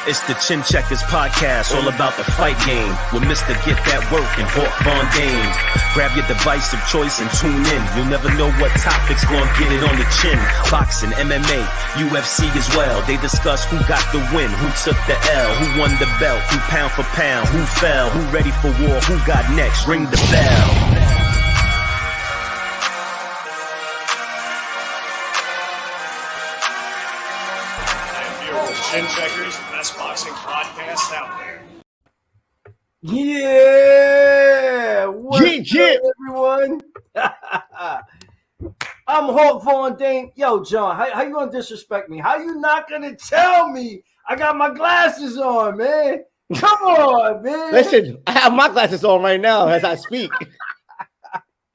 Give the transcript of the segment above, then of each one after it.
It's the Chin Checkers podcast, all about the fight game with Mr. Get That Work and Hawk Von Dame. Grab your device of choice and tune in. You'll never know what topics gonna get it on the chin. Boxing, MMA, UFC as well. They discuss who got the win, who took the L, who won the belt, who pound for pound, who fell, who ready for war, who got next. Ring the bell. Chin Checkers, the best boxing podcast out there. Yeah! What's up, everyone? I'm Hawk Von Dame. Yo, John, how you gonna disrespect me? How you not gonna tell me I got my glasses on, man? Come on, man. Listen, I have my glasses on right now as I speak.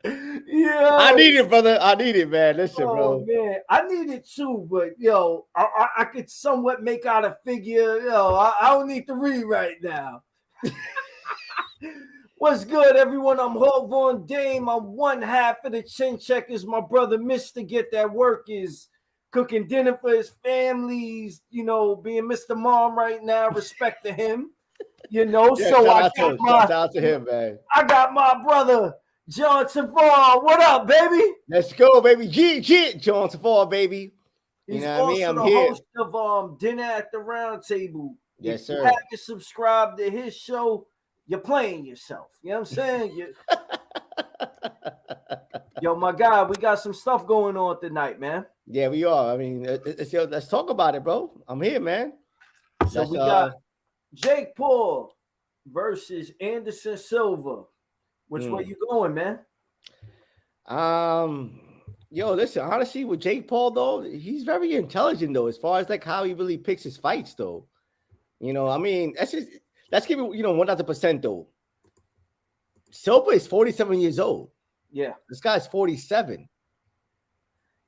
Yeah, I need it, brother. I need it, man. Listen, bro. Man, I need it too, but yo, I could somewhat make out a figure. Yo, I don't need to read right now. What's good, everyone? I'm Hawk Von Dame. I'm one half of the Chin Checkers. My brother, Mr. Get That Work, is cooking dinner for his families. You know, being Mr. Mom right now. Respect to him. You know, Yeah, so shout out to him, man. I got my brother, John Tavon. What up, baby? Let's go, baby. G, John Tafar, baby. He's know what I mean? also I'm the here. host of Dinner at the Round Table. Yes, if sir. you haven't subscribed to his show, you're playing yourself. You know what I'm saying? Yo, my guy, we got some stuff going on tonight, man. Yeah, we are. I mean, let's talk about it, bro. I'm here, man. So we got Jake Paul versus Anderson Silva. Which way you going, man? Yo, listen, honestly, with Jake Paul, though, he's very intelligent, though, as far as like how he really picks his fights, though. You know, I mean, let's give it, 1,000%, though. Silva is 47 years old. Yeah. This guy's 47.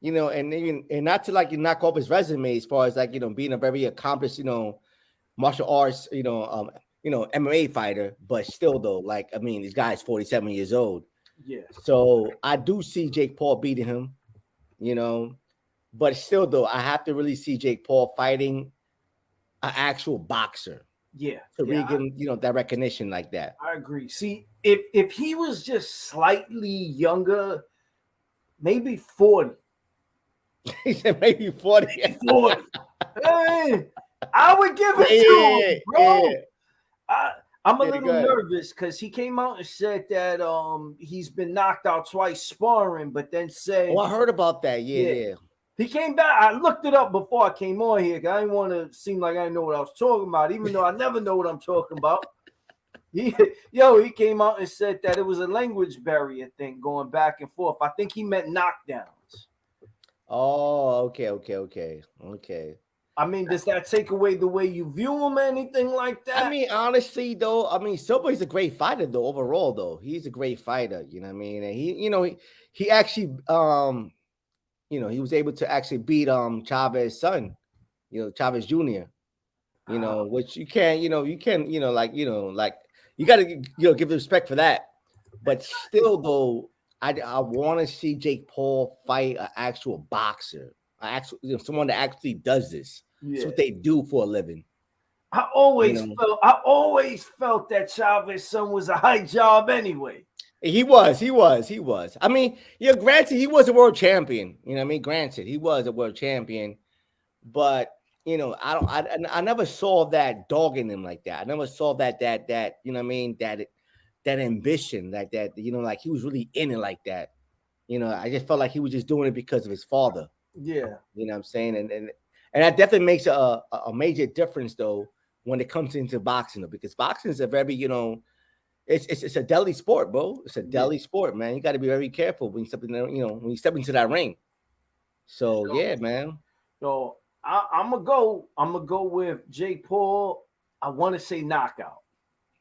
You know, and not to like knock off his resume as far as like, being a very accomplished, martial arts, MMA fighter, but still though, like, I mean, this guy's 47 years old. Yeah. So I do see Jake Paul beating him, but still though, I have to really see Jake Paul fighting an actual boxer. Yeah. To really get, that recognition like that. I agree. See, if he was just slightly younger, maybe 40. He said maybe 40. 40. Hey, I would give it to him, bro. Yeah. I'm a little nervous because he came out and said that he's been knocked out twice sparring, but then said, "Oh, I heard about that." Yeah. He came back. I looked it up before I came on here. I didn't want to seem like I didn't know what I was talking about, even though I never know what I'm talking about. He came out and said that it was a language barrier thing going back and forth. I think he meant knockdowns. Oh, okay. I mean, does that take away the way you view him or anything like that? I mean, honestly, though, Silva is a great fighter, though, overall, though. He's a great fighter, you know what I mean? And he actually, he was able to actually beat Chavez's son, Chavez Jr., which you can't, you got to, give the respect for that. But still, though, I want to see Jake Paul fight an actual boxer. Someone that actually does this. Yeah. It's what they do for a living. I always felt that Chavez's son was a high job anyway. He was. I mean, granted, he was a world champion. You know what I mean? Granted, he was a world champion, but I never saw that dog in him like that. I never saw that you know what I mean, that ambition like that, like he was really in it like that. I just felt like he was just doing it because of his father. Yeah. You know what I'm saying? And that definitely makes a major difference though when it comes into boxing though, because boxing is a very, it's a deadly sport, bro. It's a deadly sport, man. You got to be very careful when you step in there, when you step into that ring. So yeah, man. So I'm gonna go with Jake Paul. I want to say knockout.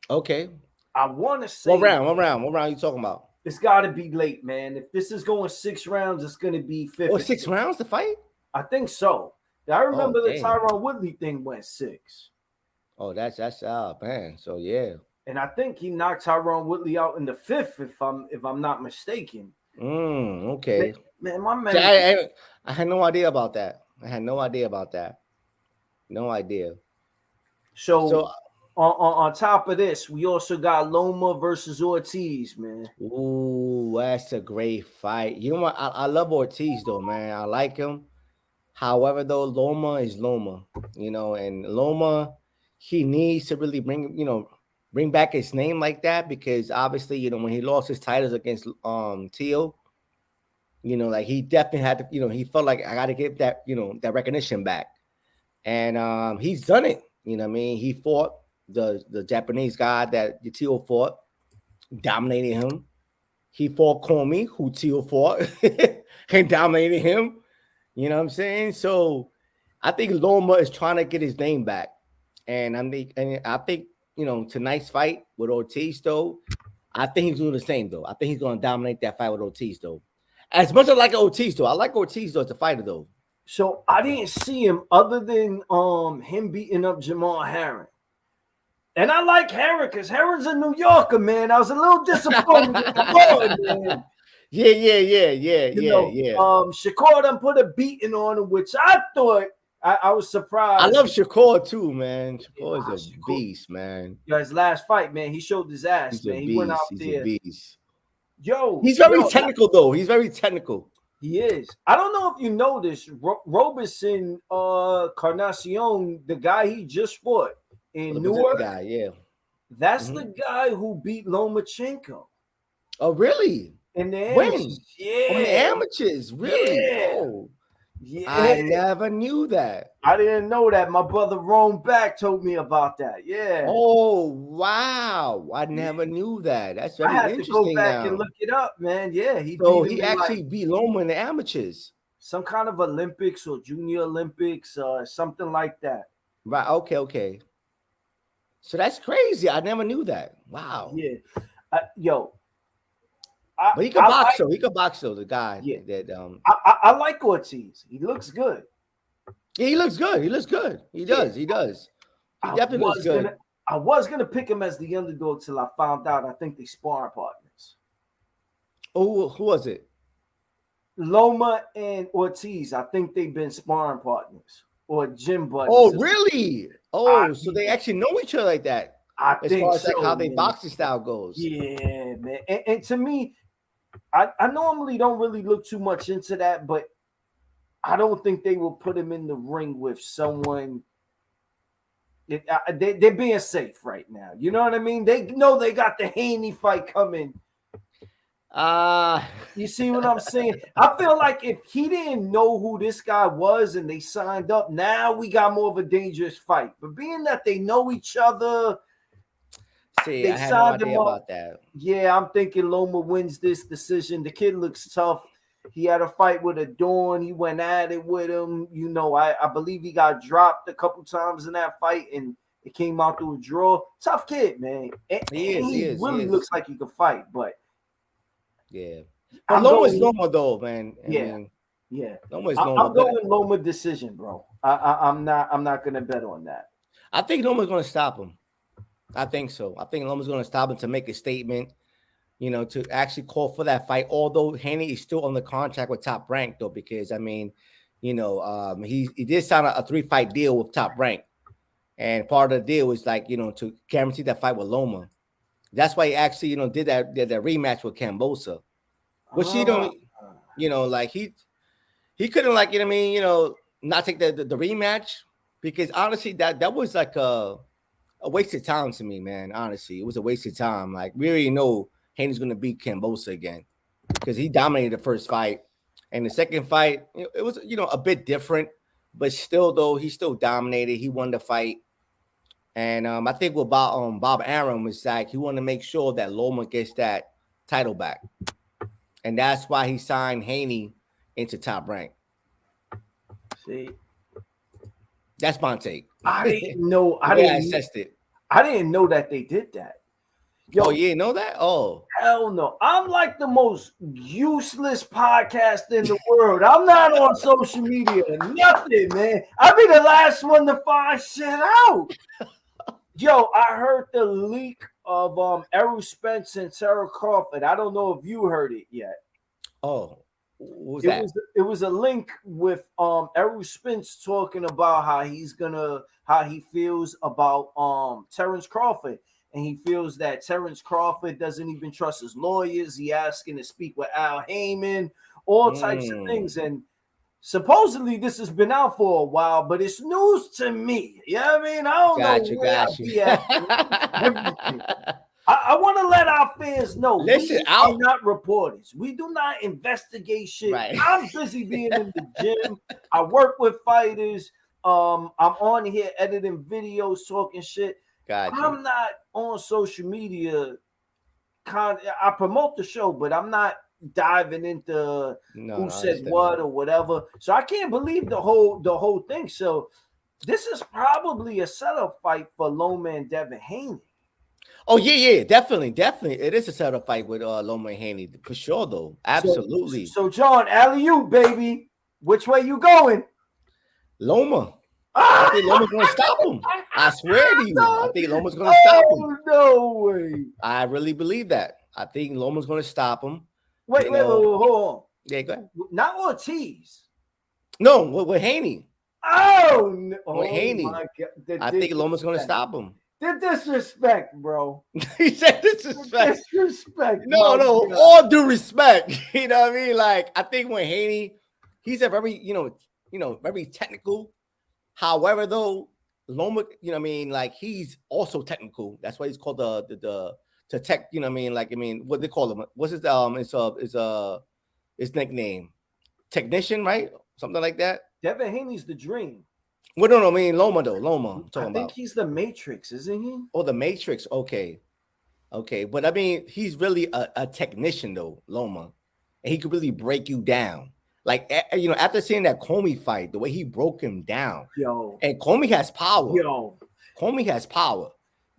Okay. I want to say What round are you talking about? It's got to be late, man. If this is going 6 rounds, it's going to be 50. Oh, 6 rounds to fight? I think so. I remember the Tyron Woodley thing went 6. Oh, that's man. So yeah. And I think he knocked Tyron Woodley out in the 5th, if I'm not mistaken. Okay. Man, my man. See, I had no idea about that. No idea. So So, on top of this, we also got Loma versus Ortiz, man. ooh, that's a great fight. You know what? I love Ortiz though, man. I like him. However, though, Loma is Loma, and Loma, he needs to really bring back his name like that because obviously, when he lost his titles against Teal, like he definitely had to, he felt like I got to give that, that recognition back, and he's done it. You know what I mean? He fought the Japanese guy that Teal fought, dominated him. He fought Comey, who Teal fought, and dominated him. You know what I'm saying? So I think Loma is trying to get his name back. And I think, tonight's fight with Ortiz, though, I think he's doing the same, though. I think he's going to dominate that fight with Ortiz, though. As much as I like Ortiz, though, I like Ortiz, though, as a fighter, though. So I didn't see him other than him beating up Jamal Herring. And I like Herring because Herring's a New Yorker, man. I was a little disappointed with the boy, man. Yeah. Shakur done put a beating on him, which I thought I was surprised. I love Shakur too, man. Shakur is a beast, man. Yo, his last fight, man, he showed his ass, He's man. a He beast. went out He's there. a beast. Yo, He's very technical, though. He's very technical. He is. I don't know if you know this. Robeson Carnacion, the guy he just fought in Newark, guy, yeah. That's the guy who beat Lomachenko. Oh, really? In the amateurs. Yeah. On the amateurs, really? Yeah. Oh, yeah. I never knew that. I didn't know that. My brother Rome Back told me about that. Yeah. Oh, wow. I never knew that. That's very interesting. I had to go back and look it up, man. Yeah. He actually beat Loma in the amateurs. Some kind of Olympics or Junior Olympics or something like that. Right. Okay. So that's crazy. I never knew that. Wow. Yeah. But he could box, though. He could box, though. The guy. Yeah. That I like Ortiz. He looks good. Yeah, he looks good. He does. He definitely looks good. I was gonna pick him as the underdog till I found out. I think they sparring partners. Oh, who was it? Loma and Ortiz. I think they've been sparring partners or gym buddies. Oh, really? Oh, so they actually know each other like that. I as think far as so, like how their man. boxing style goes. Yeah, man. And to me, I normally don't really look too much into that, but I don't think they will put him in the ring with someone. They're being safe right now. You know what I mean? They know they got the Haney fight coming. You see what I'm saying? I feel like if he didn't know who this guy was and they signed up, now we got more of a dangerous fight. But being that they know each other, I had no idea about that. Yeah, I'm thinking Loma wins this decision. The kid looks tough. He had a fight with Adorn. He went at it with him. You know, I believe he got dropped a couple times in that fight, and it came out to a draw. Tough kid, man. He really looks like he could fight, but yeah. But Loma's Loma, though, man. Yeah. Loma's Loma. I'm going Loma decision, bro. I'm not gonna bet on that. I think Loma's gonna stop him. I think so. I think Loma's gonna stop him to make a statement. You know, to actually call for that fight, although Haney is still on the contract with Top Rank, though, because he did sign a 3-fight deal with Top Rank, and part of the deal was to guarantee that fight with Loma. That's why he actually did that rematch with Cambosa, which he couldn't not take the rematch, because honestly that was like a waste of time to me, man. Honestly, it was a waste of time. Like, we already know Haney's going to beat Cambosa again because he dominated the first fight. And the second fight, it was, a bit different. But still, though, he still dominated. He won the fight. And I think with Bob Arum was like, he wanted to make sure that Loma gets that title back. And that's why he signed Haney into Top Rank. See? That's my take. I didn't know. I assessed it. I didn't know that they did that. Yo, you didn't know that? Oh, hell no. I'm like the most useless podcast in the world. I'm not on social media. Nothing, man. I'll be the last one to find shit out. Yo, I heard the leak of Errol Spence and Sarah Crawford. I don't know if you heard it yet. Oh, What was that? It was a link with Errol Spence talking about how he feels about Terrence Crawford, and he feels that Terrence Crawford doesn't even trust his lawyers. He asking to speak with Al Heyman, all types of things, and supposedly this has been out for a while, but it's news to me. You know what I mean? I don't know where I be at. Everything. I want to let our fans know. Listen, we are not reporters. We do not investigate shit. Right. I'm busy being in the gym. I work with fighters. I'm on here editing videos, talking shit. Gotcha. I'm not on social media. I promote the show, but I'm not diving into who said what or whatever. So I can't believe the whole thing. So this is probably a setup fight for Loma and Devin Haney. Oh yeah, definitely. It is a setup fight with Loma and Haney for sure, though. Absolutely. So John, alley-oop, baby. Which way you going? Loma. I think Loma's gonna stop him. I swear to you. I think Loma's gonna stop him. No way. I really believe that. I think Loma's gonna stop him. Wait, hold on. Yeah, go ahead. Not Ortiz. No, with Haney. Oh, no. With Haney. My God. I think Loma's gonna stop him. The disrespect, bro. He said disrespect. Disrespect. No, all due respect. You know what I mean? Like, I think when Haney, he's a very, very technical. However, though, Loma, you know what I mean? Like, he's also technical. That's why he's called the tech, you know what I mean? Like, I mean, what they call him? What's his nickname? Technician, right? Something like that. Devin Haney's the dream. Well, no, I mean Loma though. Loma. I think he's the Matrix, isn't he? Oh, the Matrix. Okay. But I mean, he's really a technician though, Loma, and he could really break you down. Like, after seeing that Comey fight, the way he broke him down. And Comey has power. Comey has power.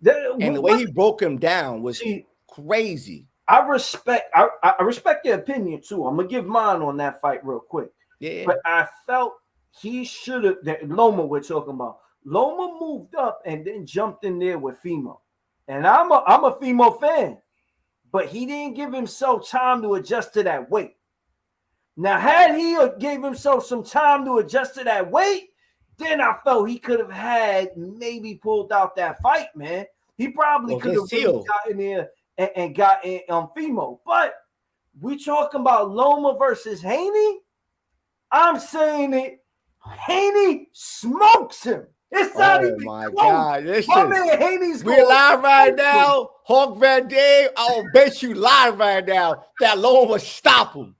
And the way he broke him down was crazy. I respect your opinion too. I'm gonna give mine on that fight real quick. Yeah. But I felt he should have. Loma, we're talking about. Loma moved up and then jumped in there with Fimo, and I'm a Fimo fan, but he didn't give himself time to adjust to that weight. Now, had he gave himself some time to adjust to that weight, then I felt he could have had maybe pulled out that fight, man. He probably could have really gotten there and got in on Fimo. But we talking about Loma versus Haney. I'm saying it. Haney smokes him. It's not even my close. God. Listen, my man Haney's we're live right now. Hawk Van Dave, I'll bet you live right now that Loma will stop him.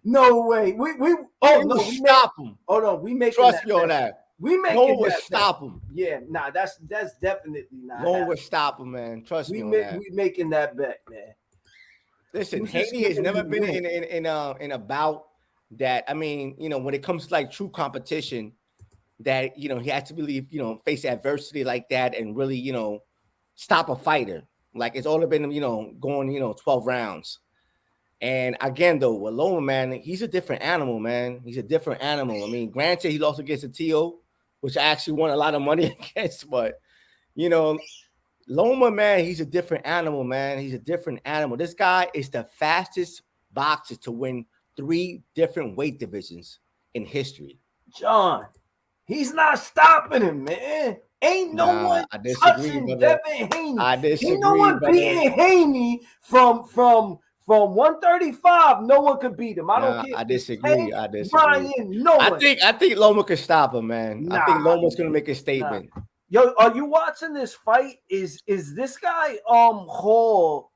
No way. We stop him. Hold on. We make trust me on that. We make Loma will stop him. Yeah, nah, that's definitely not. Loma will stop him, man. Trust me on that. We making that bet, man. Listen, Haney has never been in a bout that, I mean, when it comes to like true competition, that he has to really face adversity like that and really stop a fighter. Like, it's all been going 12 rounds. And again, though, with Loma, man, he's a different animal, man. He's a different animal. I mean, granted, he lost against a T.O., which I actually won a lot of money against, but Loma, man, he's a different animal, man. He's a different animal. This guy is the fastest boxer to win 3 different weight divisions in history. John, he's not stopping him, man. Ain't no one touching Devin Haney. I disagree. Ain't no one beating Haney from 135. No one could beat him. I don't care. I disagree. Brian, no one. I think Loma could stop him, man. I think Loma's gonna make a statement. Yo, are you watching this fight? Is this guy Hall?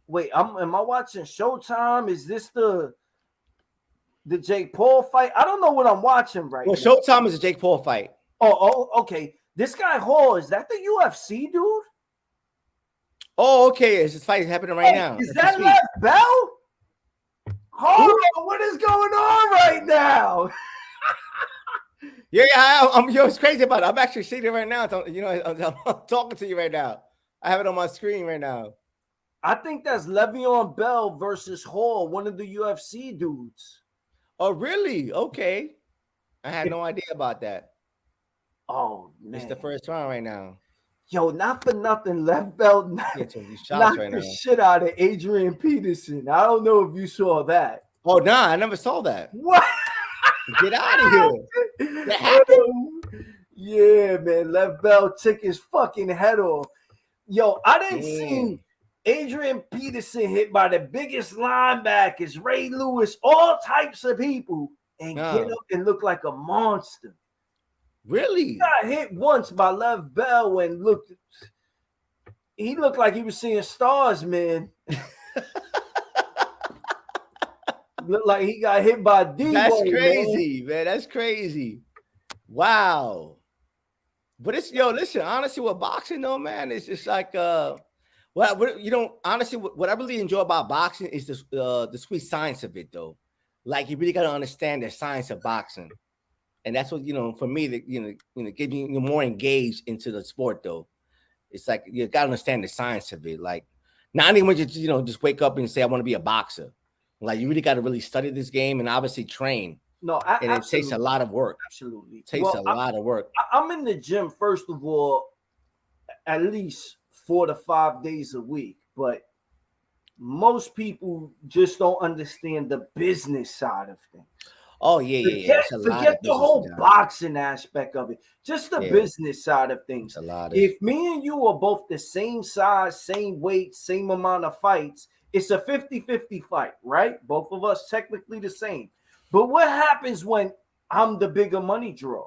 Wait, am I watching Showtime? Is this the Jake Paul fight? I don't know what I'm watching right now. Showtime is a Jake Paul fight. Oh, okay. This guy Hall, is that the UFC dude? Oh, okay. It's this fight happening right now. Is that Lev Bell? Hold on, what is going on right now? Yeah, it's crazy about it. I'm actually seeing it right now. I'm talking to you right now. I have it on my screen right now. I think that's Le'Veon Bell versus Hall, one of the UFC dudes. Oh, really? Okay. I had no idea about that. Oh, man. It's the first round right now. Yo, not for nothing, Lev Bell knocked the shit out of Adrian Peterson. I don't know if you saw that. Oh no, I never saw that. What? Get out of here. That happened? Yeah, man. Lev Bell took his fucking head off. Yo, I didn't see Adrian Peterson hit by the biggest linebackers, Ray Lewis, all types of people, and get up and look like a monster. Really? He got hit once by Lev Bell and he looked like he was seeing stars, man. Looked like he got hit by D. That's crazy, man. That's crazy. Wow. But it's listen, honestly, with boxing though, man, it's just like honestly, what I really enjoy about boxing is the sweet science of it though. Like you really got to understand the science of boxing. And that's what, for me, that getting you more engaged into the sport though. It's like you got to understand the science of it. Like not anyone just wake up and say I want to be a boxer. Like you really got to really study this game and obviously train. No, and it takes a lot of work. Absolutely, it takes a lot of work. I'm in the gym first of all, at least 4 to 5 days a week, but most people just don't understand the business side of things. Oh yeah. Forget the whole boxing aspect of it. Just the business side of things. If me and you are both the same size, same weight, same amount of fights, it's a 50-50 fight, right? Both of us technically the same. But what happens when I'm the bigger money draw?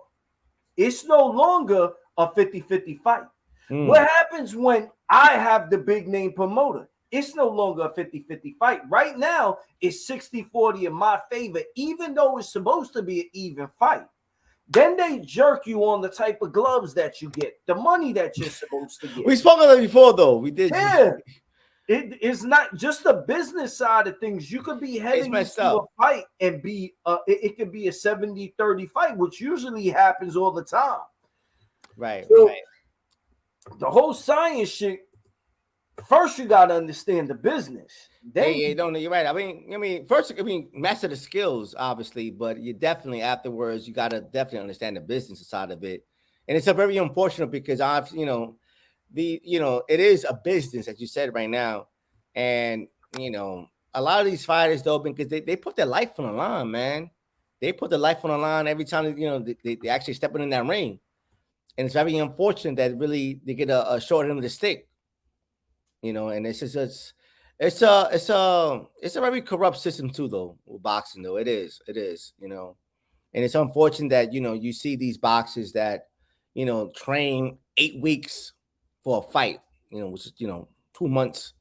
It's no longer a 50-50 fight. What happens when I have the big name promoter? It's no longer a 50-50 fight. Right now, it's 60-40 in my favor, even though it's supposed to be an even fight. Then they jerk you on the type of gloves that you get, the money that you're supposed to get. We spoke of that before, though. We did. Yeah. It's not just the business side of things. You could be heading into a fight and be it could be a 70-30 fight, which usually happens all the time. Right. So the whole science shit, first you gotta understand the business. Then you're right. I mean, first, master the skills, obviously, but you definitely afterwards you gotta definitely understand the business side of it. And it's a very unfortunate because it is a business, as you said right now. And, a lot of these fighters, though, because they put their life on the line, man. They put their life on the line every time, they actually step in that ring. And it's very unfortunate that really they get a short end of the stick, and it's a very corrupt system too, though, with boxing, though. It is, and it's unfortunate that, you see these boxers that, train 8 weeks for a fight, which is 2 months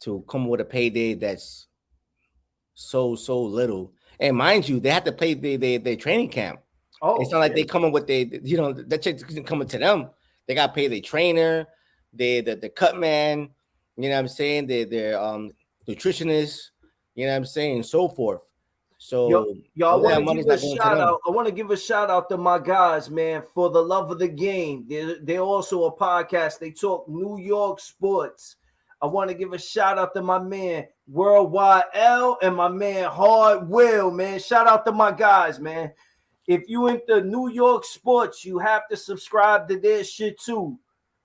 to come with a payday that's so little. And mind you, they have to pay their training camp. Oh, it's not like they come in with that check isn't coming to them. They got to pay their trainer, the cut man, you know what I'm saying, their nutritionist, you know what I'm saying, and so forth. So y'all want to give a shout out. I want to give a shout out to my guys, man, for the love of the game. They're also a podcast. They talk New York sports. I want to give a shout out to my man Worldwide L and my man Hard Will, man. Shout out to my guys, man. If you into New York sports, you have to subscribe to their shit too.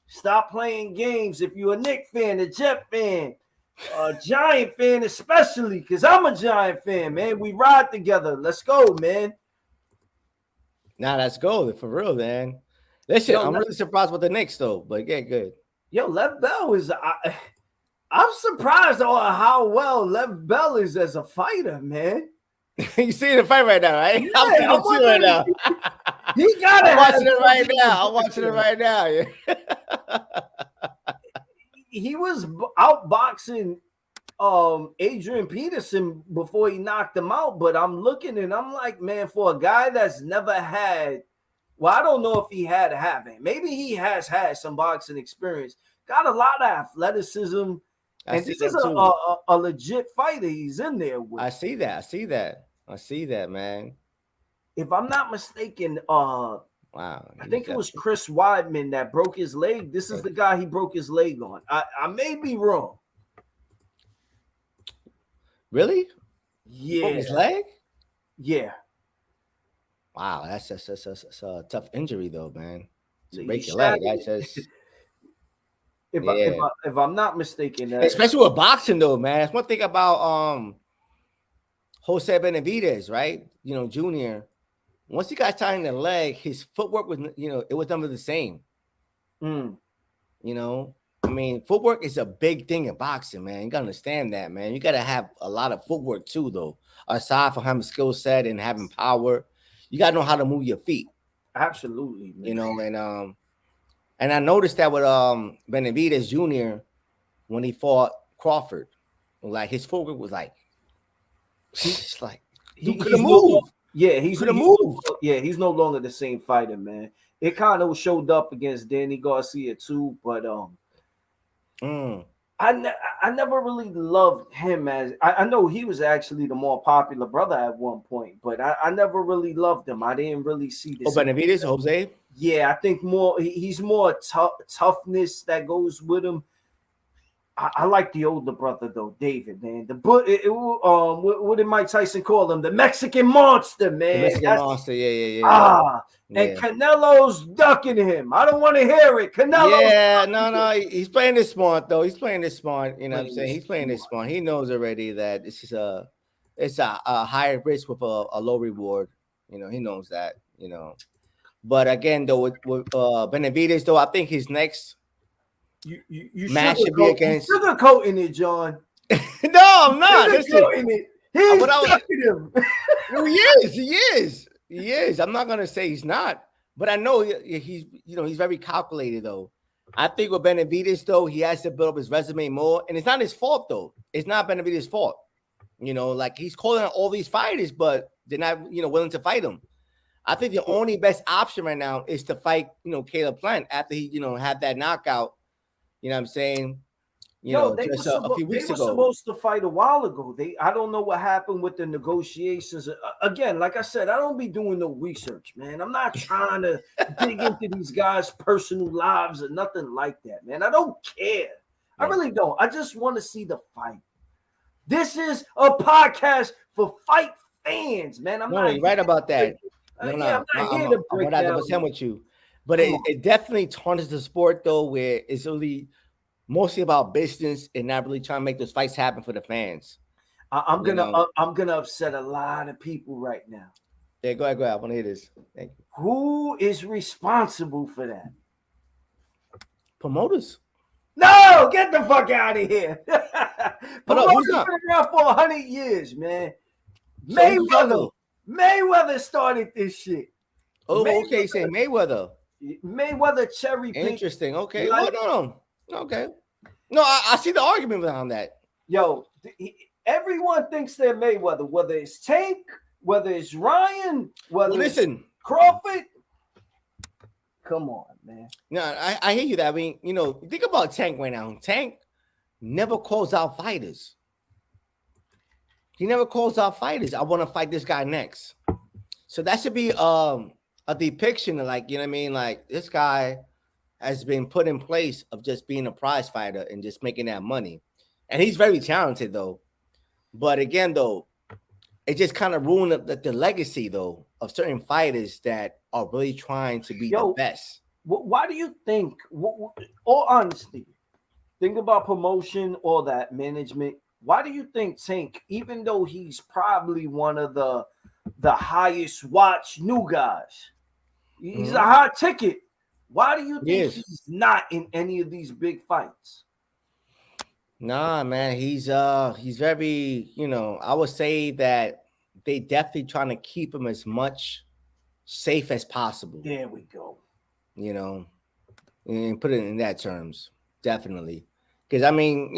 Stop playing games. If you're a Knicks fan, a Jet fan, a Giant fan especially, because I'm a Giant fan, man. We ride together. Let's go, man. Nah, let's go. For real, man. Listen, I'm really surprised with the Knicks, though, but yeah, good. Yo, Lev Bell is... I'm surprised on how well Lev Bell is as a fighter, man. You see the fight right now, right? Yeah, I'm seeing it right now. He got it. I'm watching it right now. I'm watching it right now. Yeah. He was outboxing Adrian Peterson before he knocked him out, but I'm looking and I'm like, man, for a guy that's never had, well, I don't know if he had it. Maybe he has had some boxing experience. Got a lot of athleticism. And this is a legit fighter he's in there with. I see that, man. If I'm not mistaken, wow. I think it was Chris Weidman that broke his leg. This is the guy he broke his leg on. I may be wrong. Really? Yeah. Broke his leg? Yeah. Wow, that's a tough injury, though, man. To break your leg, that's just... If I'm not mistaken, especially with boxing, though, man. That's one thing about Jose Benavidez, right? Junior. Once he got tied in the leg, his footwork was, it was never the same. Mm. I mean, footwork is a big thing in boxing, man. You gotta understand that, man. You gotta have a lot of footwork too, though. Aside from having skill set and having power, you gotta know how to move your feet. Absolutely, man. And I noticed that with Benavidez Jr. when he fought Crawford, like his footwork was like, it's like dude couldn't move. He's no longer the same fighter, man. It kind of showed up against Danny Garcia too, but I never really loved him as I know he was actually the more popular brother at one point, but I never really loved him. I didn't really see this. Benavidez, Jose. Yeah, I think he's more toughness that goes with him. I like the older brother though, David, man. What did Mike Tyson call him? The Mexican monster, man. The Mexican monster, yeah. And Canelo's ducking him. I don't want to hear it. Canelo. Yeah, no, he's playing this smart though. He's playing this smart. You know what I'm saying? He's playing this smart. He knows already that this is it's a higher risk with a low reward. He knows that. But again, though, with Benavidez, though, I think his next you match should be against. You're sugarcoating it, John. No, I'm not. Listen, it. He's ducking him. He is. I'm not gonna say he's not, but I know he's very calculated though. I think with Benavidez though, he has to build up his resume more, and it's not his fault though. It's not Benavidez' fault. Like he's calling out all these fighters, but they're not willing to fight him. I think the only best option right now is to fight Caleb Plant after he had that knockout. You know what I'm saying? Just a few weeks ago. They were supposed to fight a while ago. I don't know what happened with the negotiations. Again, like I said, I don't be doing no research, man. I'm not trying to dig into these guys' personal lives or nothing like that, man. I don't care. I really don't. I just want to see the fight. This is a podcast for fight fans, man. You're right about that. I'm not here to break down. I'm 100% with you. But it definitely tarnishes the sport, though, where it's really mostly about business and not really trying to make those fights happen for the fans. I'm gonna upset a lot of people right now. Yeah, go ahead. I want to hear this. Thank you. Who is responsible for that? Promoters. No, get the fuck out of here. Promoters been around for 100 years, man. Mayweather started this shit. Oh, okay. Say Mayweather. Mayweather cherry pick. Interesting. Okay. No. Okay. No, I see the argument behind that. Yo, everyone thinks they're Mayweather, whether it's Tank, whether it's Ryan, whether it's Crawford. Come on, man. No, I hear you that. I mean, think about Tank right now. Tank never calls out fighters. He never calls out fighters. I want to fight this guy next. So that should be a depiction of like this guy has been put in place of just being a prize fighter and just making that money. And he's very talented though. But again, though, it just kind of ruined the legacy though of certain fighters that are really trying to be the best. Why do you think, all honesty, think about promotion or that management, why do you think Tank, even though he's probably one of the highest watched new guys, he's a hot ticket, why do you think he's not in any of these big fights? Nah, man, he's very, I would say that they definitely trying to keep him as much safe as possible. There we go. And put it in that terms, definitely. Because I mean,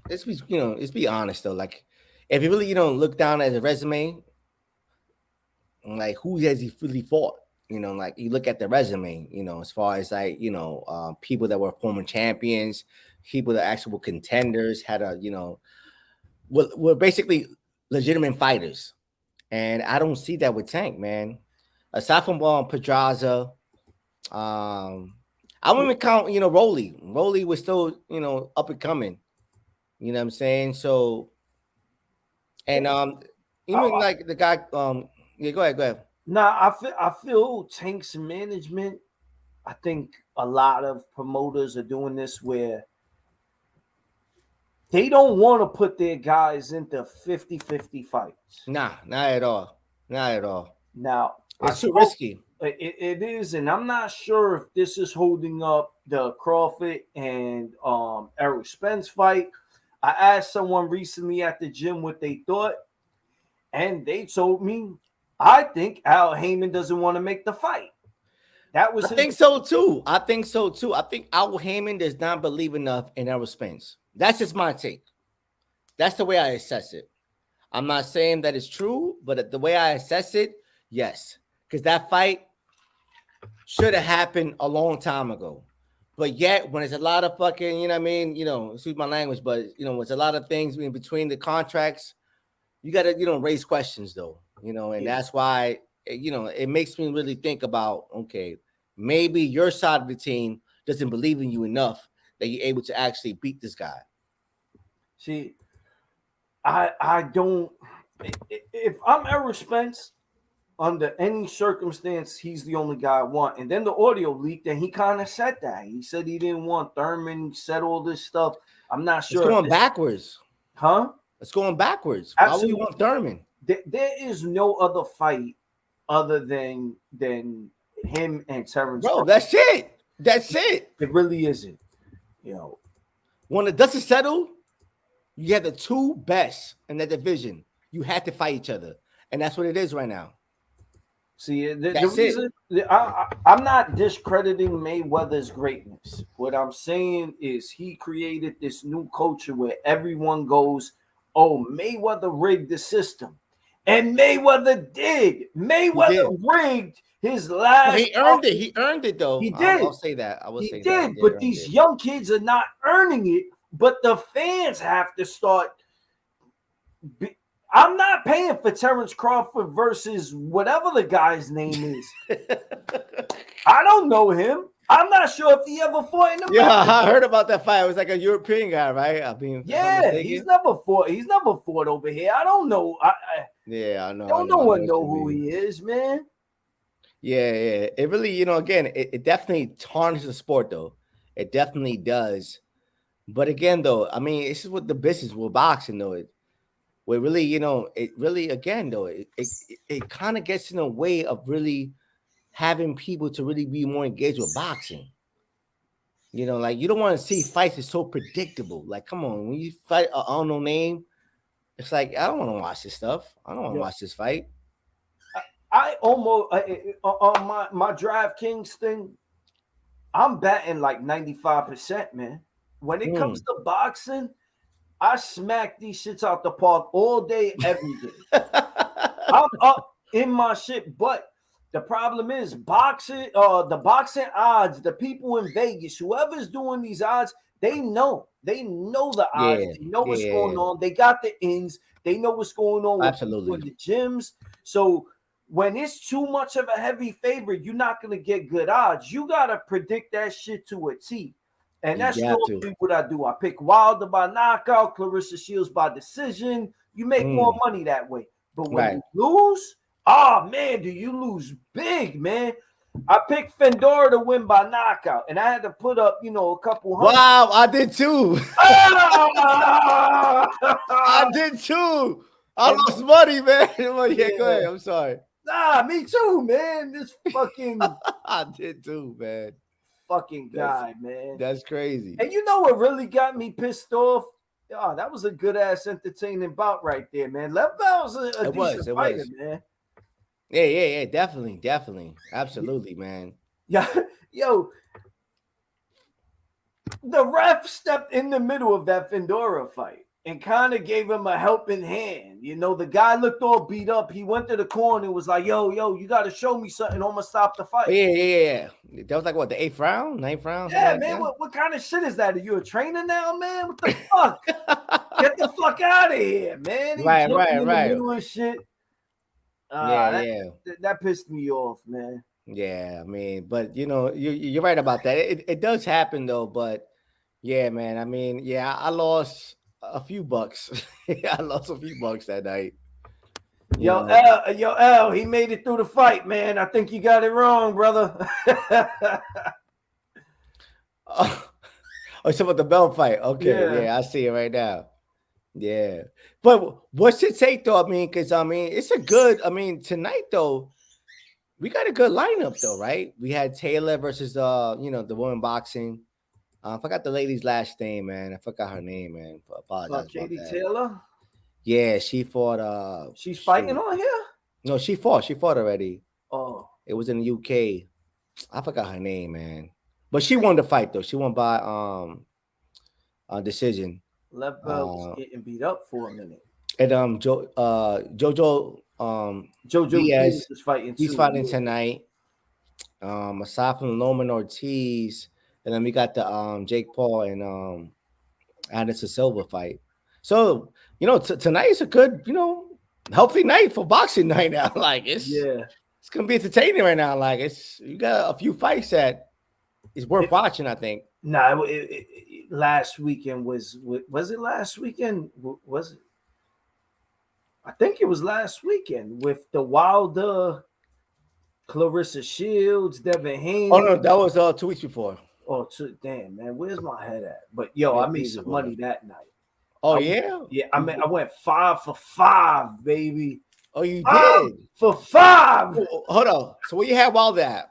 let's be honest though. Like, if you really, look down at his resume, like who has he really fought? Like you look at the resume, as far as like, people that were former champions, people that actually were contenders, had were basically legitimate fighters. And I don't see that with Tank, man. Aside from Pedraza, I wouldn't even count, Rolly. Rolly was still, up and coming. You know what I'm saying? So, and even like the guy, yeah, go ahead. Nah, I feel Tank's management. I think a lot of promoters are doing this where they don't want to put their guys into 50-50 fights. Nah, not at all. Not at all. Now, It's too risky. It is, and I'm not sure if this is holding up the Crawford and Errol Spence fight. I asked someone recently at the gym what they thought, and they told me, I think Al Heyman doesn't want to make the fight. That was I think so too. I think Al Heyman does not believe enough in Errol Spence. That's just my take. That's the way I assess it. I'm not saying that it's true, but the way I assess it, yes. Because that fight should have happened a long time ago. But yet, when it's a lot of fucking, you know what I mean? You know, excuse my language, but, you know, it's a lot of things in between the contracts. You got to, you know, raise questions, though, you know, and that's why, you know, it makes me really think about, okay, maybe your side of the team doesn't believe in you enough that you're able to actually beat this guy. See, I don't. If I'm Errol Spence, under any circumstance, he's the only guy I want. And then the audio leaked, and he kind of said that. He said he didn't want Thurman. He said all this stuff. I'm not sure. It's going backwards. Huh? It's going backwards. Absolutely. Why would you want Thurman? There is no other fight other than him and Terrence. Bro, that's it. That's it. It really isn't. You know, when the dust is settled, you have the two best in that division. You had to fight each other, and that's what it is right now. See, the reason I'm not discrediting Mayweather's greatness. What I'm saying is he created this new culture where everyone goes, "Oh, Mayweather rigged the system," and Mayweather did. Mayweather rigged his last. He earned it. He earned it, though. He did. I'll say that. I will say that. He did, but these young kids are not earning it. But the fans have to start. I'm not paying for Terrence Crawford versus whatever the guy's name is. I don't know him. I'm not sure if he ever fought in the Yeah, I heard about that fight. It was like a European guy, right? I mean, yeah, he's never fought. He's never fought over here. I don't know. I know. Don't no one know who he is, man. Yeah. It really, you know, again, it definitely tarnishes the sport, though. It definitely does. But again, though, I mean, this is what the business with boxing, though. Where really, you know, it really, again, though, it kind of gets in a way of really having people to really be more engaged with boxing. You know, like, you don't want to see fights that's so predictable. Like, come on, when you fight an unknown name, it's like, I don't want to watch this stuff. I don't want to watch this fight. I almost, on my DraftKings thing, I'm betting like 95%, man. When it comes to boxing, I smack these shits out the park all day, every day. I'm up in my shit, but the problem is boxing, the boxing odds, the people in Vegas, whoever's doing these odds, they know the odds. They know what's going on. They got the ins. They know what's going on with people in the gyms. So when it's too much of a heavy favorite, you're not going to get good odds. You got to predict that shit to a T. And that's normally what I do. I pick Wilder by knockout, Clarissa Shields by decision. You make more money that way. But when you lose, man, do you lose big, man. I picked Fendora to win by knockout, and I had to put up, you know, a couple hundred. Wow, I did too. I did too. I lost money, man. Go ahead. I'm sorry. Nah, me too, man. This fucking I did too, man. Fucking guy, man. That's crazy. And you know what really got me pissed off? Oh, that was a good ass entertaining bout right there, man. Left was a decent fighter, man. Yeah, definitely. Absolutely, man. Yeah, yo. The ref stepped in the middle of that Fendora fight and kind of gave him a helping hand. You know, the guy looked all beat up. He went to the corner and was like, yo, you got to show me something. I'm going to stop the fight. Yeah. That was like, what, the 8th round? 9th round? Yeah, like man. What kind of shit is that? Are you a trainer now, man? What the fuck? Get the fuck out of here, man. Right. In the middle of shit. That pissed me off, man. Yeah, I mean, but, you know, you're right about that. It does happen, though. But, yeah, man, I mean, I lost a few bucks. I lost a few bucks that night. Yo, L, he made it through the fight, man. I think you got it wrong, brother. Oh, it's about the belt fight. Okay, yeah, I see it right now. Yeah, but what's it take though? I mean, because I mean, it's a good. I mean, tonight though, we got a good lineup though, right? We had Taylor versus the woman boxing. I forgot the lady's last name, man. I forgot her name, man. Apologize about Katie that. Taylor. Yeah, she fought. She's fighting on here. No, she fought. She fought already. Oh, It was in the UK. I forgot her name, man. But she won the fight though. She won by decision. left belt was getting beat up for a minute. And Jojo Jojo Diaz is fighting. He's fighting tonight. Aside from Norman Ortiz, and then we got the Jake Paul and Anderson Silva fight. So tonight is a good healthy night for boxing night now. Like it's gonna be entertaining right now. Like you got a few fights that is worth watching. I think. Nah, last weekend was it last weekend? Was it? I think it was last weekend with the Wilder, Clarissa Shields, Devin Haney. Oh no, that was 2 weeks before. Oh, damn, man, where's my head at? But yo, I made some money that night. Oh yeah. I mean, I went 5 for 5, baby. Oh, you 5 did for 5. Hold on. So what you had Wilder at?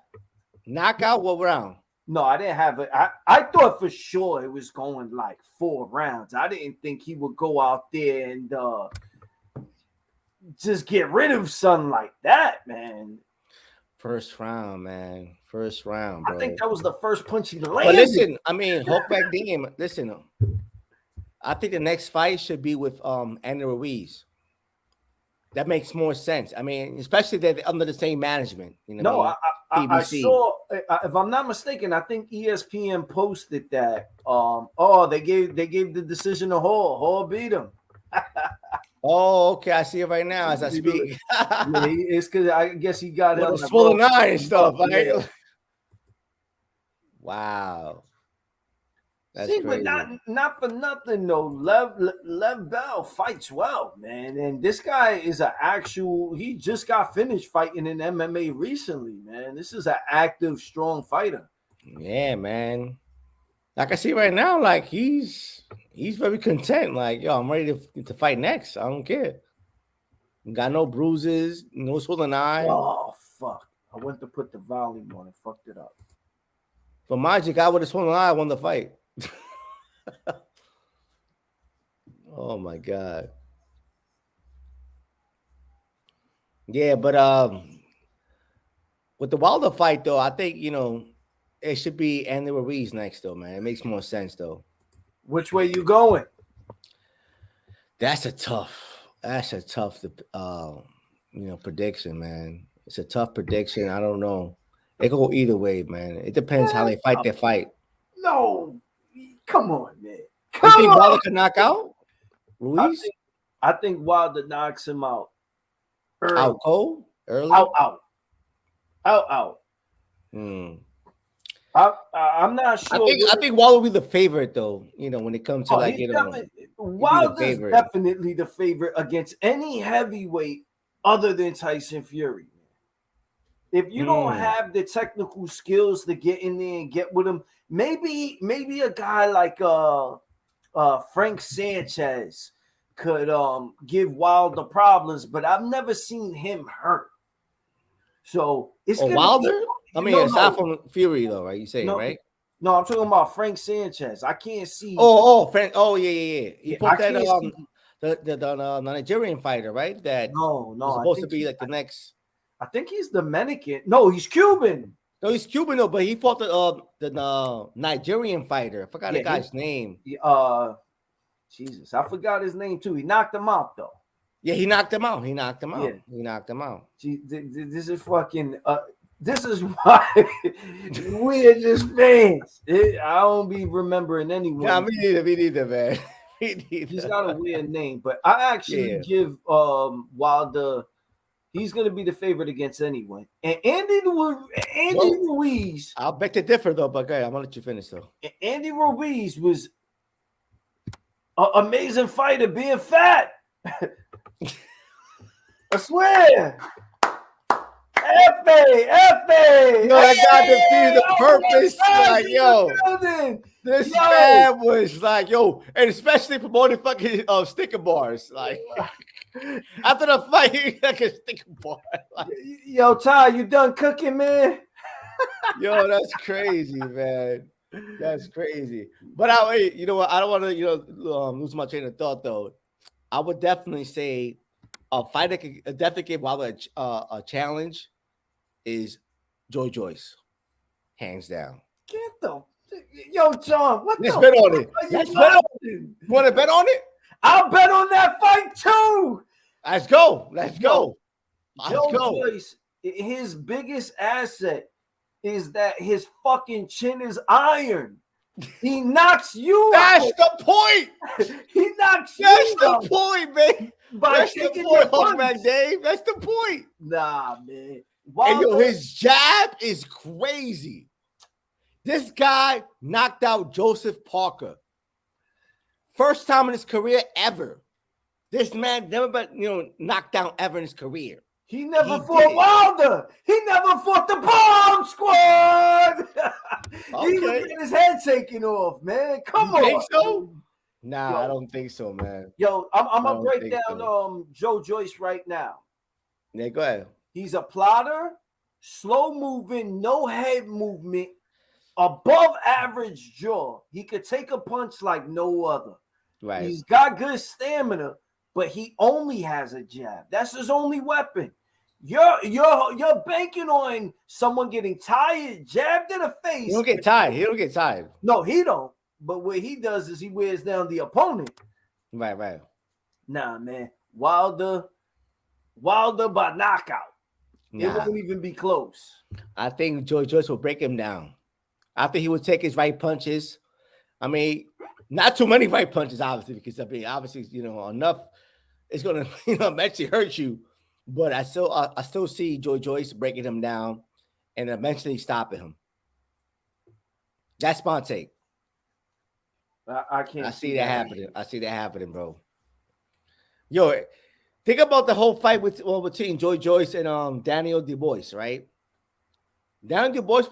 Knockout? What round? No, I didn't have it. I thought for sure it was going like 4 rounds. I didn't think he would go out there and just get rid of something like that, man. First round, man. First round, bro. I think that was the first punch he landed. But listen, I mean, Hopeback Dame, listen, I think the next fight should be with Andy Ruiz. That makes more sense. I mean, especially that they're under the same management. I saw, if I'm not mistaken, I think ESPN posted that. They gave the decision to Hall. Hall beat him. Oh, okay. I see it right now as I speak. It's because I guess he got it. Swollen eye and stuff. Right? Yeah. Wow. That's See, crazy. but not for nothing though. Lev Bell fights well, man, and this guy is he just got finished fighting in MMA recently, man. This is an active, strong fighter. Yeah, man. Like I see right now, like he's very content. Like, yo, I'm ready to fight next. I don't care. Got no bruises, no swollen eye. Oh fuck! I went to put the volume on and fucked it up. For Magic, I would have swollen eye, won the fight. Oh my god. Yeah, but with the Wilder fight though, I think it should be Andy Ruiz next though, man. It makes more sense though. Which way you going? That's a tough prediction, man. It's a tough prediction. I don't know. It could go either way, man. It depends how they fight their fight. No, come on, man. You think Wilder can knock out Ruiz? I think Wilder knocks him out. Early. Out cold? Early? Out. I'm not sure. I think Wilder will be the favorite though. When it comes to Wilder's definitely the favorite against any heavyweight other than Tyson Fury. If you don't have the technical skills to get in there and get with him, maybe a guy like Frank Sanchez could give Wilder problems, but I've never seen him hurt. So it's Wilder. Aside from Fury though, right? You say right? No, I'm talking about Frank Sanchez. I can't see. Frank. Oh yeah. He fought that the Nigerian fighter, right? That was supposed to be like the next. I think he's Dominican. No, he's Cuban. No, he's Cuban though, but he fought the Nigerian fighter. I forgot the guy's name. Jesus, I forgot his name too. He knocked him out though. Yeah, he knocked him out. Yeah. Gee, this is fucking. This is why we're just fans. I don't be remembering anyone. Yeah, me neither, man. He's got a weird name, but I actually give Wilder. He's going to be the favorite against anyone. And Andy Ruiz. I'll bet to differ though, but okay, I'm gonna let you finish though. Andy Ruiz was an amazing fighter, being fat. I swear. F.A. Yo, I got to see the purpose. Like, yo. This man was like, yo, and especially promoting fucking sticker bars. Like after the fight, he like a sticker bar. Like, yo, Ty, you done cooking, man? yo, that's crazy, man. That's crazy. But you know what? I don't want to, lose my train of thought though. I would definitely say a fight that could definitely give Wilder a challenge is Joy Joyce, hands down. Get the yo, John. What Let's the bet on it. Let's bet on it. You want to bet on it? I'll bet on that fight too. Let's go. Let's go. Joe Joyce, his biggest asset is that his fucking chin is iron. He knocks you That's out. the point. He knocks That's you the out point, man. by That's the taking point, your Hulkman punch. Dave. That's the point. Nah, man. And yo, Wilder- his jab is crazy. This guy knocked out Joseph Parker. First time in his career ever. This man never been, knocked down ever in his career. He never He fought did. Wilder. He never fought the Bomb Squad. He was Okay. getting his head taken off, man. Come You on. think so? Nah, Yo. I don't think so, man. Yo, I'm I gonna don't break think down so. Joe Joyce right now. Yeah, go ahead. He's a plotter, slow moving, no head movement, above average jaw. He could take a punch like no other. Right. He's got good stamina, but he only has a jab. That's his only weapon. You're banking on someone getting tired, jabbed in the face. He don't get tired. He don't get tired. No, he don't. But what he does is he wears down the opponent. Right. Nah, man. Wilder by knockout. It Nah. won't even be close. I think Joy Joyce will break him down. I think he would take his right punches. I mean, not too many right punches, obviously, because obviously, enough is gonna, eventually hurt you. But I still see Joy Joyce breaking him down and eventually stopping him. That's my take. I can't. I see that happening. I see that happening, bro. Yo, think about the whole fight between Joy Joyce and Daniel Dubois, right? Daniel Dubois,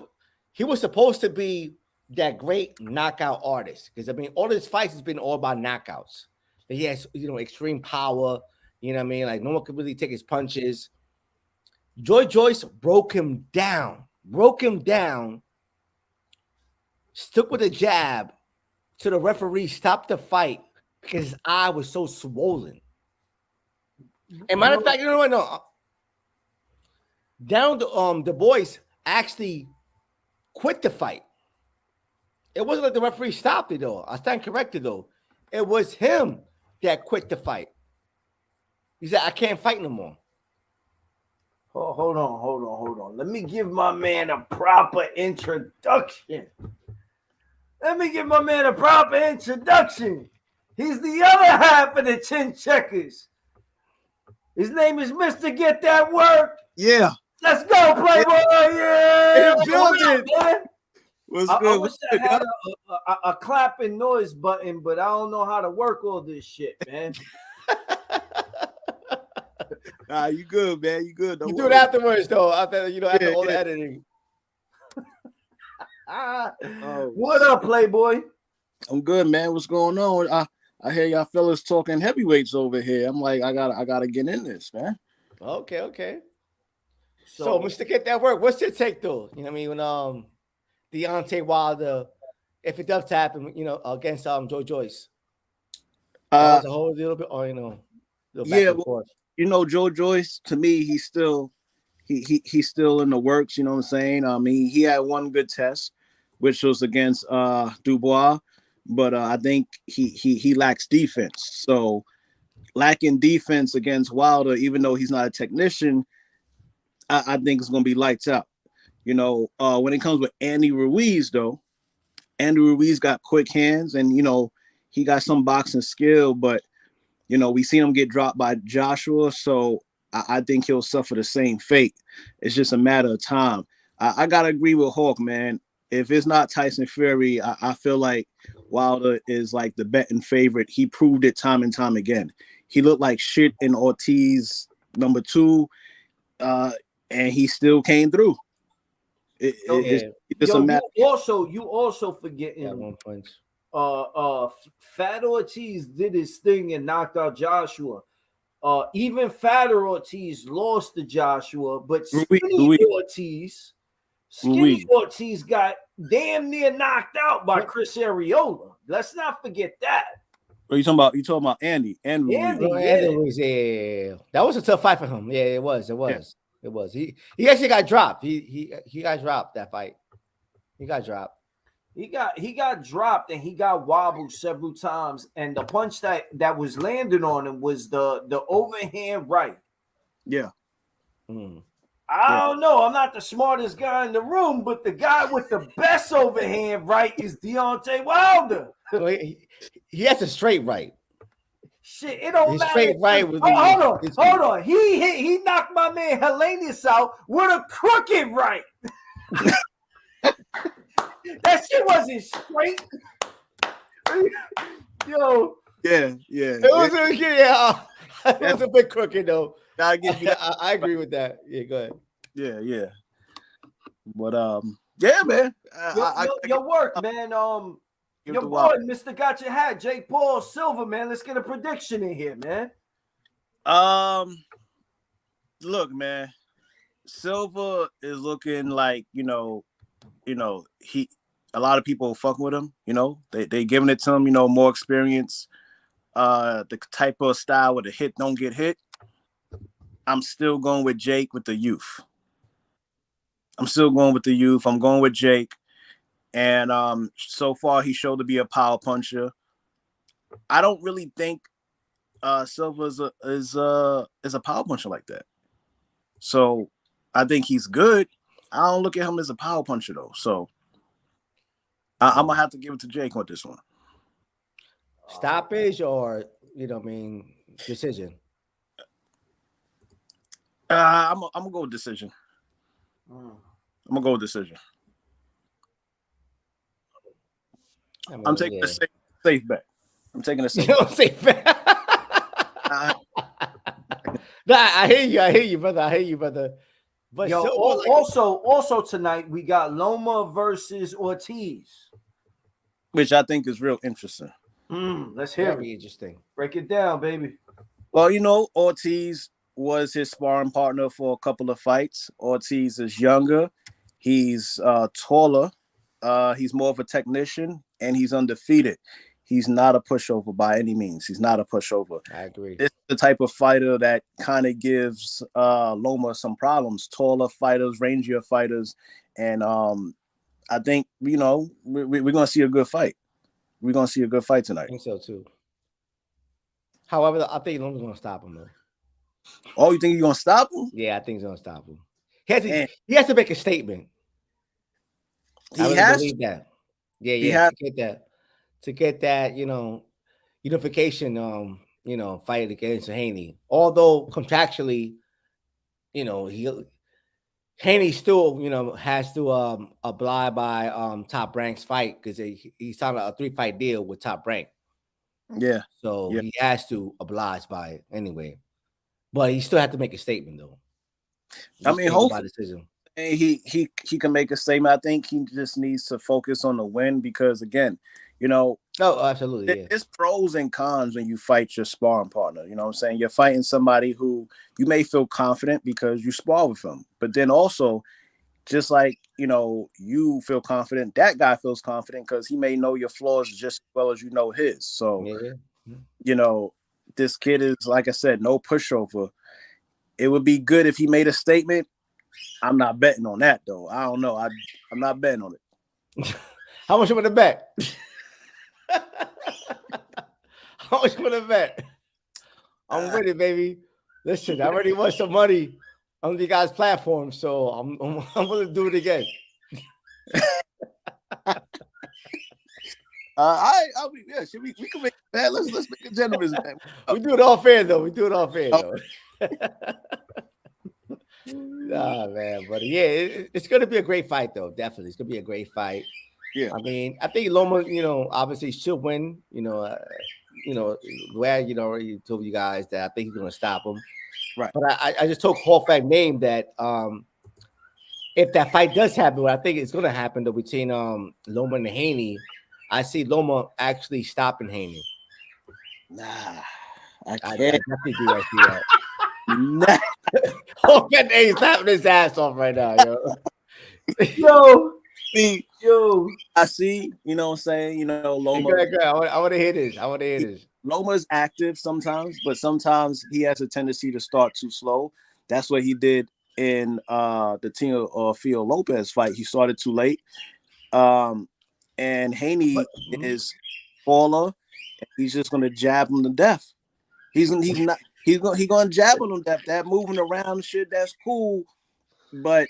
he was supposed to be that great knockout artist because all his fights has been all about knockouts. He has extreme power. Like no one could really take his punches. Joy Joyce broke him down, stuck with a jab till the referee stopped the fight because his eye was so swollen. And matter of fact, no. Down the boys actually quit the fight. It wasn't like the referee stopped it though. I stand corrected though. It was him that quit the fight. He said, "I can't fight no more." Oh, hold on. Let me give my man a proper introduction. He's the other half of the Chin Checkers. His name is Mr. Get That Work. Yeah. Let's go, Playboy. Yeah. In the building. Man. What's I good? wish I had a clapping noise button, but I don't know how to work all this shit, man. Nah, you good, man. You good. Don't You do worry. it afterwards though. After all the Yeah. editing. What up, Playboy? I'm good, man. What's going on? I hear y'all fellas talking heavyweights over here. I'm like, I gotta get in this, man. Okay. So, Mr. Get That Work, what's your take though? When Deontay Wilder, if it does happen, against Joe Joyce. That was a whole little bit, or little back and forth. Joe Joyce, to me, he's still in the works, you know what I'm saying? I mean, he had one good test, which was against Dubois, but I think he lacks defense. So lacking defense against Wilder, even though he's not a technician, I think it's gonna be lights out. When it comes with Andy Ruiz, though, Andy Ruiz got quick hands and he got some boxing skill, but we seen him get dropped by Joshua, so I think he'll suffer the same fate. It's just a matter of time. I gotta agree with Hawk, man. If it's not Tyson Fury, I feel like Wilder is like the betting favorite. He proved it time and time again. He looked like shit in Ortiz #2, and he still came through. It's a matter. You also Yeah, forgetting. 1 punch. Fat Ortiz did his thing and knocked out Joshua. Even Fatter Ortiz lost to Joshua, but Skinny Ortiz got damn near knocked out by Chris Arreola. Let's not forget that. What are you talking about? You talking about Andy? Andy, Yeah. That was a tough fight for him. Yeah, it was. It was. He actually got dropped. He got dropped that fight. He got dropped. He got dropped and he got wobbled several times. And the punch that was landing on him was the overhand right. Yeah. I don't know. I'm not the smartest guy in the room, but the guy with the best overhand right is Deontay Wilder. So he has a straight right. Shit, it don't His matter. straight right was hold on. He knocked my man Helenius out with a crooked right. That shit wasn't straight. Yo. Yeah. It was a bit crooked though. I agree with that. Yeah, go ahead. Yeah. But yeah, man. Your work, man. Your boy, Mr. Got Your Hat, Jake Paul, Silva, man. Let's get a prediction in here, man. Look, man. Silva is looking like, a lot of people fucking with him, they giving it to him, more experience, the type of style where the hit don't get hit. I'm still going with Jake with the youth. I'm going with Jake. And so far he showed to be a power puncher. I don't really think Silva is a power puncher like that. So I think he's good. I don't look at him as a power puncher though. So I'm gonna have to give it to Jake on this one. Stoppage or decision? I'm gonna go with decision. I'm gonna go with decision. I'm taking a safe bet. I'm taking a safe bet. Nah, I hear you, brother. But also tonight we got Loma versus Ortiz, which I think is real interesting. Let's hear it. Very interesting. Break it down, baby. Well, Ortiz was his sparring partner for a couple of fights. Ortiz is younger. He's taller. He's more of a technician, and he's undefeated. He's not a pushover by any means. He's not a pushover. I agree. This is the type of fighter that kind of gives Loma some problems. Taller fighters, rangier fighters, and I think we're gonna see a good fight. We're gonna see a good fight tonight. I think so too. However, I think Loma's gonna stop him though. Oh, you think you're gonna stop him? Yeah, I think he's gonna stop him. He has to make a statement. He has to believe that. Yeah, to get that, unification, fight against Haney. Although contractually, Haney still, has to abide by Top Rank's fight because he signed a 3-fight deal with Top Rank. Yeah. So he has to oblige by it anyway. But he still had to make a statement though. Hopefully he can make a statement. I think he just needs to focus on the win because again, oh, absolutely. There's pros and cons when you fight your sparring partner. You know what I'm saying? You're fighting somebody who you may feel confident because you spar with him. But then also, just like, you feel confident, that guy feels confident because he may know your flaws just as well as you know his. So, this kid is, like I said, no pushover. It would be good if he made a statement. I'm not betting on that, though. I don't know. I'm not betting on it. How much you want to bet? How much you want to bet? I'm with it, baby. Listen, I already won some money on the guys' platform, so I'm going to do it again. We can make that. Let's make a gentleman's bet. We do it all fair, though. Nah, man, but it's gonna be a great fight, though. Definitely, it's gonna be a great fight. Yeah, I mean, I think Loma, obviously should win. The way I, already told you guys that I think he's gonna stop him. Right. But I just told Hall Fact name that if that fight does happen, what I think it's going to happen though between Loma and Haney, I see Loma actually stopping Haney. Nah, I I can't. definitely do that. See that. Nah. Oh, man, he's slapping his ass off right now, yo. See, Yo. I see. You know what I'm saying? You know, Hey, Loma. go ahead. I want to hear this. I want to hear this. Loma's active sometimes, but sometimes he has a tendency to start too slow. That's what he did in the Teofimo Lopez fight. He started too late. And Haney is faller. He's just gonna jab him to death. He's gonna jab him to death. That moving around shit, that's cool. But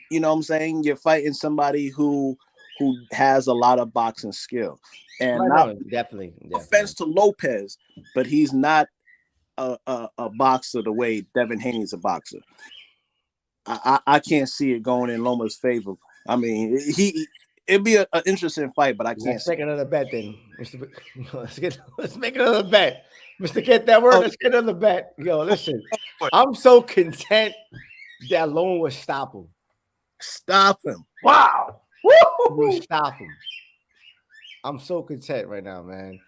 you know what I'm saying? You're fighting somebody who has a lot of boxing skill. And Definitely. Offense to Lopez, but he's not a boxer the way Devin Haney's a boxer. I can't see it going in Loma's favor. I mean, it'd be an interesting fight, but I can't. Let's make another bet then. Let's make another bet. Mr. Get that word? Let's get another bet. Yo, listen, I'm so content that Loma will stop him. Stop him. Wow. We'll stop him. I'm so content right now, man.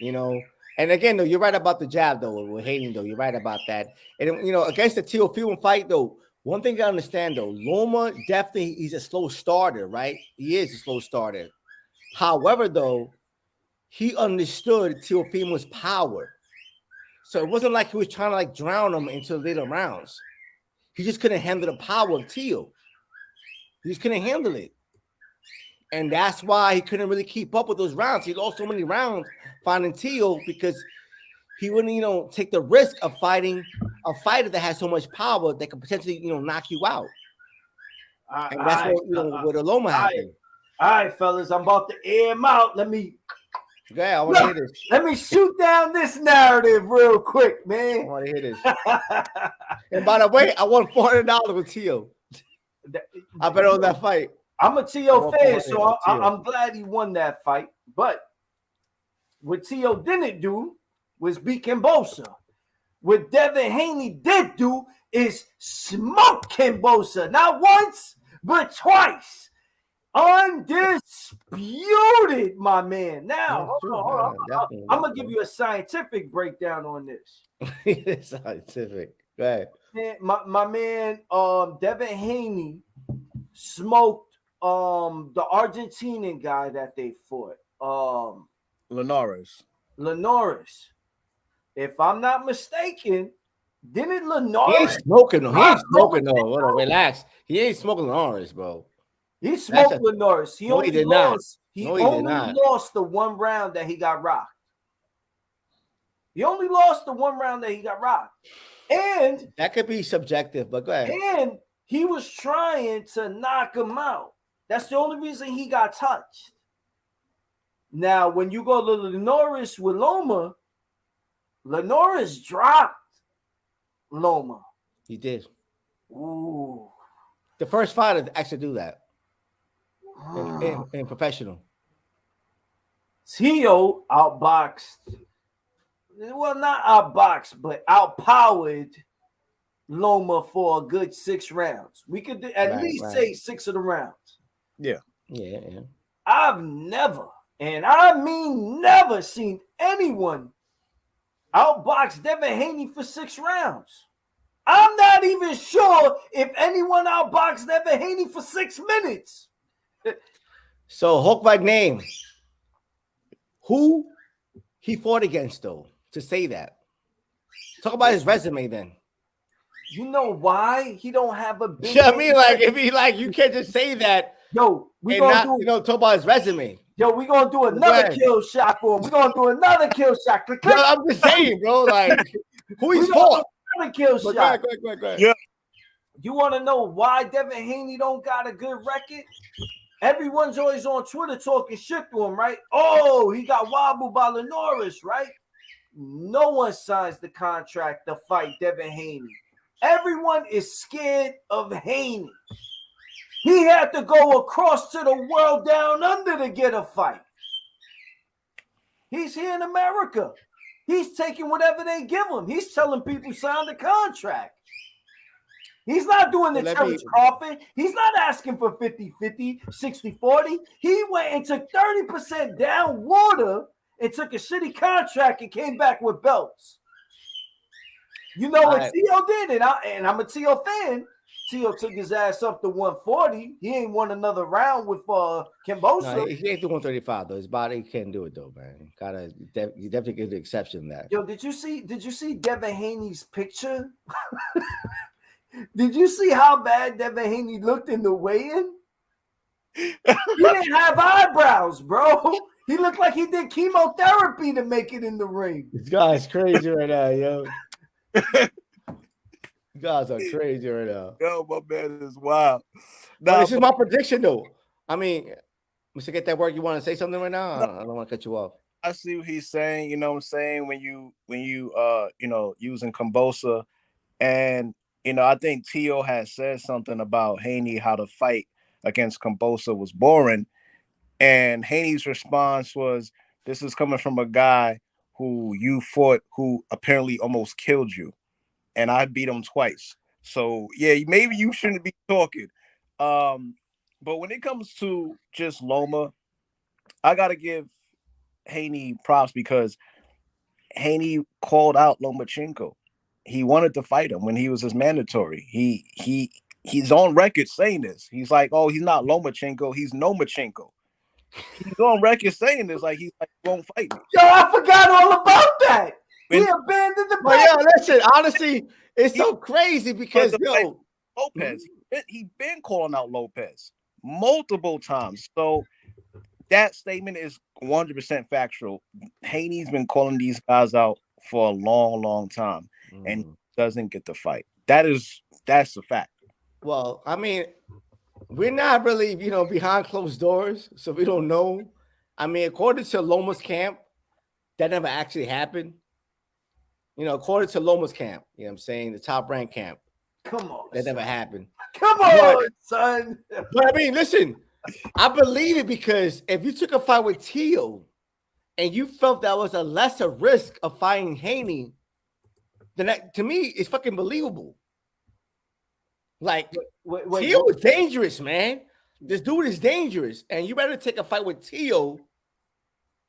You know, and again, though, you're right about the jab, though, with Hayden, though. You're right about that. And, you know, against the Teofimo fight, though, one thing I understand, though, Loma definitely, he's a slow starter, right? He is a slow starter. However, though, he understood Teofimo's power. So it wasn't like he was trying to, like, drown him into later rounds. He just couldn't handle the power of Teo. He just couldn't handle it. And that's why he couldn't really keep up with those rounds. He lost so many rounds fighting Teo because he wouldn't, you know, take the risk of fighting a fighter that has so much power that could potentially, you know, knock you out. And that's what, you know, what Loma happened. All right, fellas, I'm about to air him out. Let me I want to hear this. Let me shoot down this narrative real quick, man. I want to hear this. And by the way, I won $400 with Teo. I bet on that fight. I'm a Teo fan, so I'm glad he won that fight. But what Teo didn't do was beat Kimbosa. What Devin Haney did do is smoke Kimbosa. Not once, but twice. Undisputed, my man. Now, hold on. I'm going to give you a scientific breakdown on this. Scientific. Go ahead. My man, Devin Haney smoked the Argentinian guy that they fought. Linares. If I'm not mistaken, didn't Linares? He ain't smoking. He ain't smoking. No, hold on, relax. He ain't smoking Linares, bro. He smoked Linares. He only lost. He only lost the one round that he got rocked. He only lost the one round that he got rocked. And that could be subjective, but go ahead. And he was trying to knock him out. That's the only reason he got touched. Now, when you go to Linares with Loma, Linares dropped Loma. He did. Ooh. The first fighter to actually do that in professional. Teo outboxed. Well, not outboxed, but outpowered Loma for a good 6 rounds. We could at least say 6 of the rounds. Yeah. I've never, and I mean never, seen anyone outbox Devin Haney for 6 rounds. I'm not even sure if anyone outboxed Devin Haney for 6 minutes. So, Hulk by name, who he fought against, though, to say that? Talk about his resume, then. You know why he don't have a big? Yeah, I mean, like, if he like, you can't just say that. Yo, we gonna talk about his resume. Yo, we gonna do another kill shot for him. We gonna do another kill shot. Click, click. Yo, I'm just saying, bro. Like, who he's fought? Another kill shot. Go ahead. Yeah. You want to know why Devin Haney don't got a good record? Everyone's always on Twitter talking shit to him, right? Oh, he got wobbled by Linares, right? No one signs the contract to fight Devin Haney. Everyone is scared of Haney. He had to go across to the world down under to get a fight. He's here in America. He's taking whatever they give him. He's telling people sign the contract. He's not doing the Let Terrence me- Crawford. He's not asking for 50-50, 60-40. He went and took 30% down water and took a shitty contract and came back with belts. You know what Tio did, and I'm a Tio fan. Tio took his ass up to 140. He ain't won another round with Kimbosa. No, he ain't the 135 though. His body can't do it though, man. You definitely give the exception to that. Yo, did you see Devin Haney's picture? Did you see how bad Devin Haney looked in the weigh-in? He didn't have eyebrows, bro. He looked like he did chemotherapy to make it in the ring. This guy's crazy right now, yo. You guys are crazy right now. Yo, my man is wild. Now, this is my prediction, though. I mean, Mr. Get That Work, you want to say something right now? I don't want to cut you off. I see what he's saying. You know what I'm saying? When you using Kombosa, and I think Tio had said something about Haney, how the fight against Kombosa was boring, and Haney's response was, "This is coming from a guy who you fought, who apparently almost killed you, and I beat him twice. So yeah, maybe you shouldn't be talking." But when it comes to just Loma, I gotta give Haney props because Haney called out Lomachenko. He wanted to fight him when he was his mandatory. He's on record saying this. He's like, "Oh, he's not Lomachenko, he's Nomachenko." He's on record saying this, like he won't fight me. Yo, I forgot all about that. He abandoned the But yeah, listen, honestly, it's so crazy because Lopez, he been calling out Lopez multiple times. So that statement is 100% factual. Haney's been calling these guys out for a long, long time, and doesn't get the fight. That's a fact. Well, I mean, we're not really, behind closed doors, so we don't know. I mean, according to Loma's camp, that never actually happened. According to Loma's camp, what I'm saying, the Top Rank camp. Come on. That never happened. Come on, son. But I mean, listen, I believe it because if you took a fight with Tio and you felt that was a lesser risk of fighting Haney, then that, to me, it's fucking believable. Like, Tio is dangerous, man. This dude is dangerous. And you better take a fight with Tio,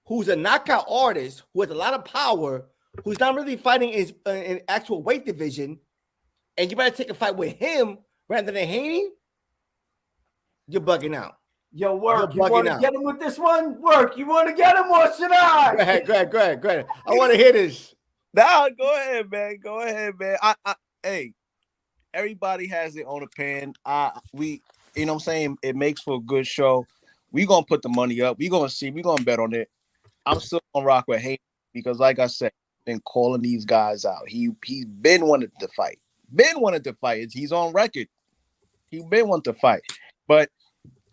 who's a knockout artist, who has a lot of power, who's not really fighting in actual weight division, and you better take a fight with him rather than Haney. You're bugging out. Yo, Work, you want to get him with this one? Work, you want to get him or should I? Go ahead. I want to hear this. Nah, go ahead, man. Hey, everybody has their own opinion. You know what I'm saying? It makes for a good show. We're going to put the money up. We're going to see. We're going to bet on it. I'm still going to rock with Haney because, like I said, been calling these guys out. He's been wanting to fight. He's on record. He's been wanting to fight. But,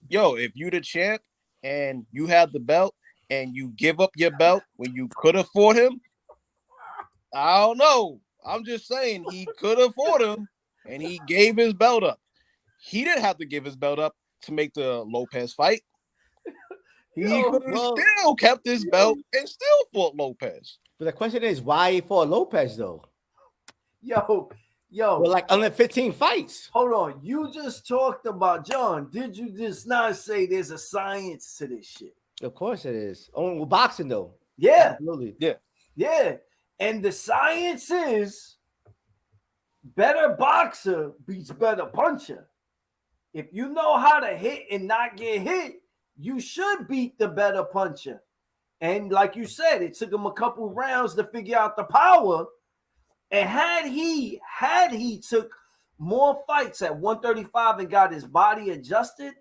yo, if you the champ and you have the belt and you give up your belt when you could have fought him, I don't know. I'm just saying he could have fought him and he gave his belt up. He didn't have to give his belt up to make the Lopez fight. He could have still kept his belt and still fought Lopez. But the question is, why he fought Lopez, though? Yo. Well, like under 15 fights. Hold on. You just talked about John. Did you just not say there's a science to this shit? Of course it is. Only with boxing, though. Yeah. Absolutely. Yeah. And the science is better boxer beats better puncher. If you know how to hit and not get hit, you should beat the better puncher. And like you said, it took him a couple rounds to figure out the power. And had he took more fights at 135 and got his body adjusted,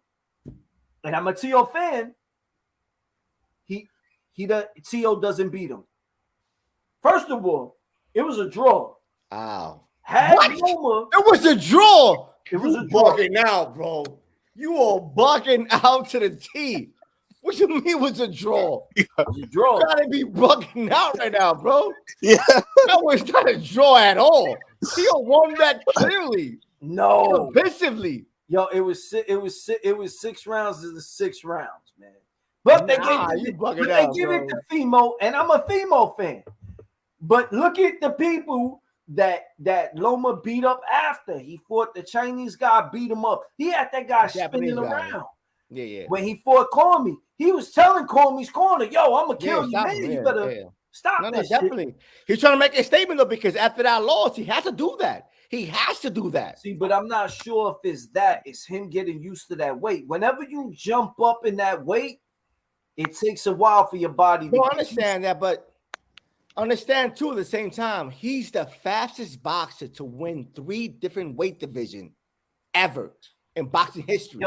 and I'm a Tio fan, Tio doesn't beat him. First of all, it was a draw. Wow. It was a draw. It was a draw. Bugging out, bro. You are bugging out to the T. What you mean was a draw? It was a draw. You gotta be bugging out right now, bro. Yeah. That was not a draw at all. Tio won that clearly. No. Convincingly. Yo, it was 6 rounds to the 6 rounds, man. But they gave it to Fimo, and I'm a Fimo fan. But look at the people that Loma beat up after he fought the Chinese guy, beat him up. He had that guy spinning around. Yeah. When he fought Comey, he was telling Comey's corner, "Yo, I'm gonna kill you, man. You better stop this definitely. shit." He's trying to make a statement though, because after that loss, he has to do that. He has to do that. See, but I'm not sure if it's that. It's him getting used to that weight. Whenever you jump up in that weight, it takes a while for your body to understand that, but understand too at the same time, he's the fastest boxer to win 3 different weight divisions ever in boxing history.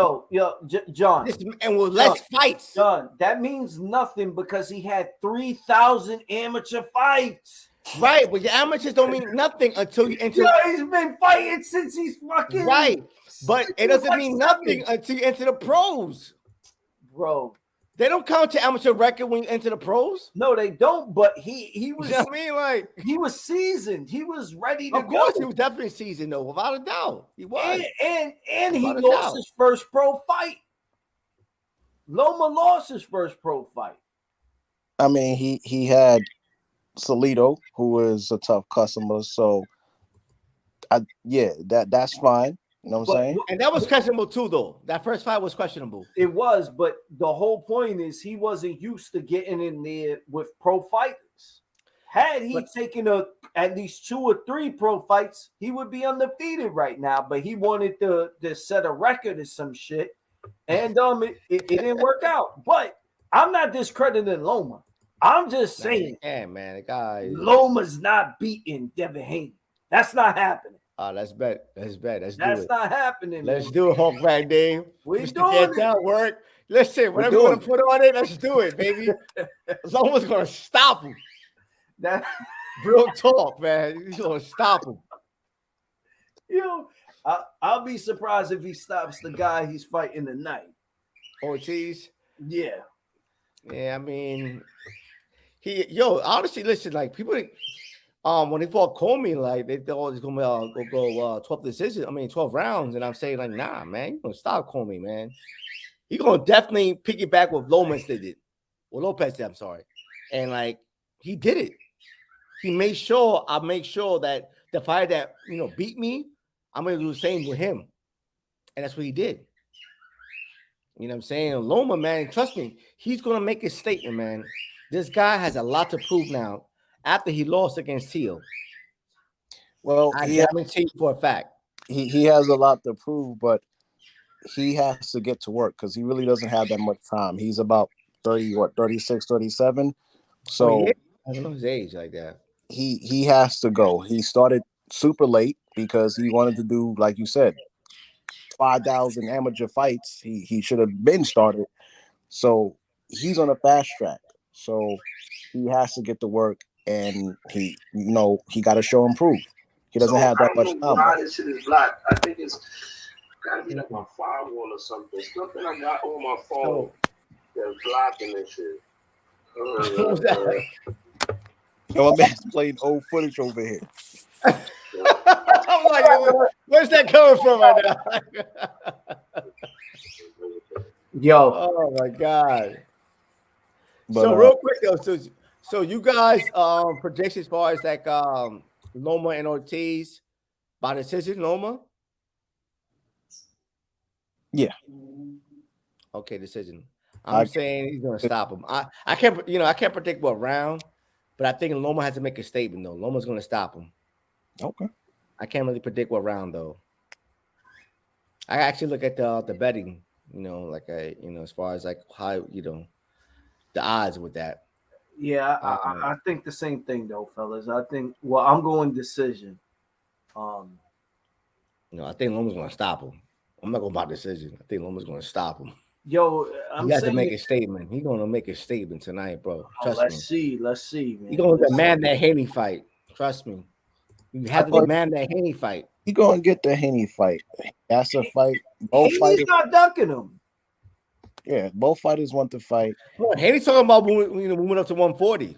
John. And with less fights. John, that means nothing because he had 3,000 amateur fights. Right, but your amateurs don't mean nothing until you enter. He's been fighting since he's fucking. Right, but it doesn't mean nothing until you enter the pros. Bro. They don't count your amateur record when you enter the pros. No, they don't. But he was. You know what I mean, like he was seasoned. He was ready to go. Of course, he was definitely seasoned, though, without a doubt. He was. And he lost his first pro fight. Loma lost his first pro fight. I mean, he had Solito, who is a tough customer. So, that's fine. You know what I'm saying? And that was questionable too, though. That first fight was questionable. It was, but the whole point is he wasn't used to getting in there with pro fighters. Had he taken at least 2 or 3 pro fights, he would be undefeated right now. But he wanted to set a record or some shit, and it didn't work out. But I'm not discrediting Loma. I'm just saying, man, the guy Loma's not beating Devin Haney. That's not happening. Let's bet. Let's do it. That's not happening. Let's do it, Hawk Rag Dave. We're doing it. Work. Listen, whatever you want to put on it, let's do it, baby. Someone's gonna stop him. That real talk, man. He's gonna stop him. I'll be surprised if he stops the guy he's fighting tonight. Ortiz. Yeah. Yeah, I mean, honestly, listen, like people, when they fought Comey, like they thought it's gonna go 12 decisions. I mean, 12 rounds, and I'm saying like, nah, man, you're gonna stop Comey, man. You're gonna definitely piggyback with Lopez did. Well, Lopez did, I'm sorry, and like he did it. He made sure that the fighter that beat me, I'm gonna do the same with him, and that's what he did. You know what I'm saying? Loma, man, trust me, he's going to make a statement, man. This guy has a lot to prove now after he lost against Teal. Well, I guarantee for a fact. He has a lot to prove, but he has to get to work because he really doesn't have that much time. He's about 36, 37. So I don't know his age like that. He has to go. He started super late because he wanted to do, like you said, 5,000 amateur fights. He should have been started. So he's on a fast track. So he has to get to work, and he got to show and prove. He doesn't have that much time. Why this shit is blocked? I think it's gotta be like my firewall or something. Something I got on my phone that's blocking this shit. My man's playing old footage over here. I'm like, where's that coming from right now? Yo. Oh my God. But, so real quick though, so you guys prediction as far as like Loma and Ortiz by decision, Loma? Yeah. Okay, decision. I'm saying he's gonna stop him. I can't predict what round, but I think Loma has to make a statement though. Loma's gonna stop him. Okay. I can't really predict what round though. I actually look at the betting, as far as like how the odds with that. Yeah, I think the same thing though, fellas. I think I'm going decision. I think Loma's gonna stop him. I'm not going by decision. I think Loma's gonna stop him. Yo, he has to make a statement. He's gonna make a statement tonight, bro. Trust me. Let's see, man. He's gonna demand that Haney fight. Trust me. You have to demand that Haney fight. He gonna get the Haney fight. That's a fight. Both fighters not dunking him. Yeah, both fighters want to fight. Haney's talking about when we went up to 140.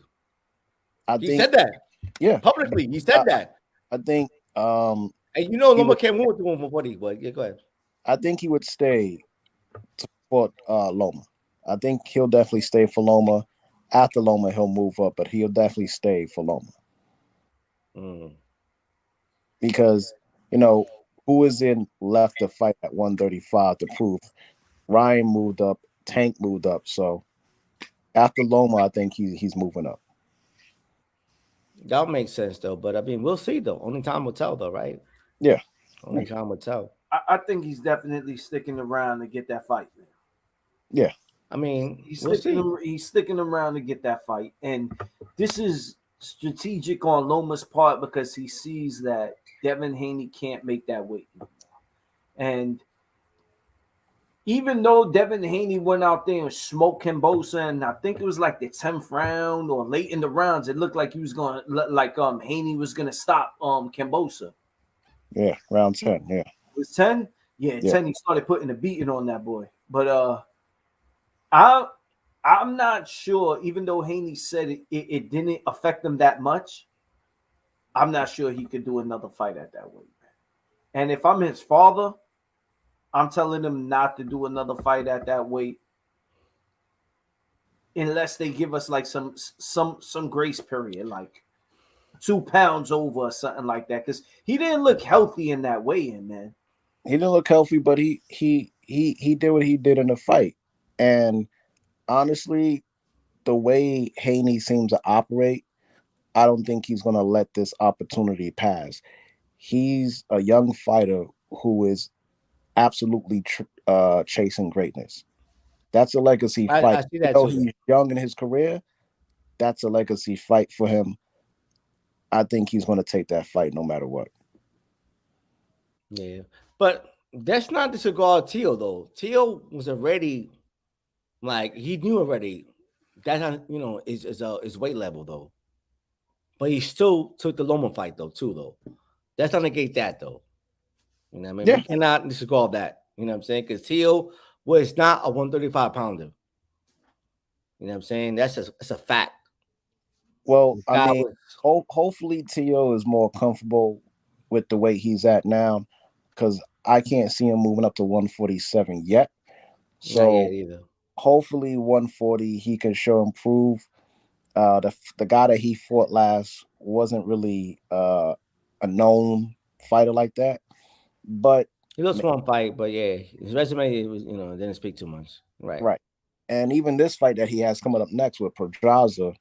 He said that. Yeah, publicly. He said that. I think. And Loma can't move to 140. But yeah, go ahead. I think he would stay for Loma. I think he'll definitely stay for Loma. After Loma, he'll move up, but he'll definitely stay for Loma. because who is in left to fight at 135 to prove Ryan moved up, Tank moved up. So after Loma, I think he's moving up. That makes sense though. But I mean, we'll see though. Only time will tell though, right? Yeah. Only time will tell. I think he's definitely sticking around to get that fight, man. Yeah. I mean, He's we'll see. he's sticking around to get that fight, and this is strategic on Loma's part because he sees that Devin Haney can't make that weight, and even though Devin Haney went out there and smoked Kimbosa, and I think it was like the 10th round or late in the rounds, it looked like he was going like Haney was gonna stop Kimbosa. Yeah, round 10. Yeah. It was 10? Yeah, Yeah. 10. He started putting a beating on that boy. But I'm not sure, even though Haney said it didn't affect him that much, I'm not sure he could do another fight at that weight. And if I'm his father, I'm telling him not to do another fight at that weight unless they give us like some grace period, like 2 pounds over or something like that. Because he didn't look healthy in that weigh-in, man. He didn't look healthy, but he did what he did in the fight. And honestly, the way Haney seems to operate, I don't think he's going to let this opportunity pass. He's a young fighter who is absolutely chasing greatness. That's a legacy fight. I see that too. He's young in his career. That's a legacy fight for him. I think he's going to take that fight no matter what. Yeah, but that's not disregard Teal though. Teal was already like he knew already. That's not his weight level though. But he still took the Loma fight though too though. That's not negate that though. You know what I mean? Yeah. We cannot disregard that. You know what I'm saying? Because Teal was not a 135 pounder. You know what I'm saying? That's a fact. Well, I mean, hopefully Tio is more comfortable with the weight he's at now, because I can't see him moving up to 147 yet. So not yet either. Hopefully 140 he can show improve. The guy that he fought last wasn't really a known fighter like that, but he lost one fight. But yeah, his resume was didn't speak too much. Right. And even this fight that he has coming up next with Pedraza,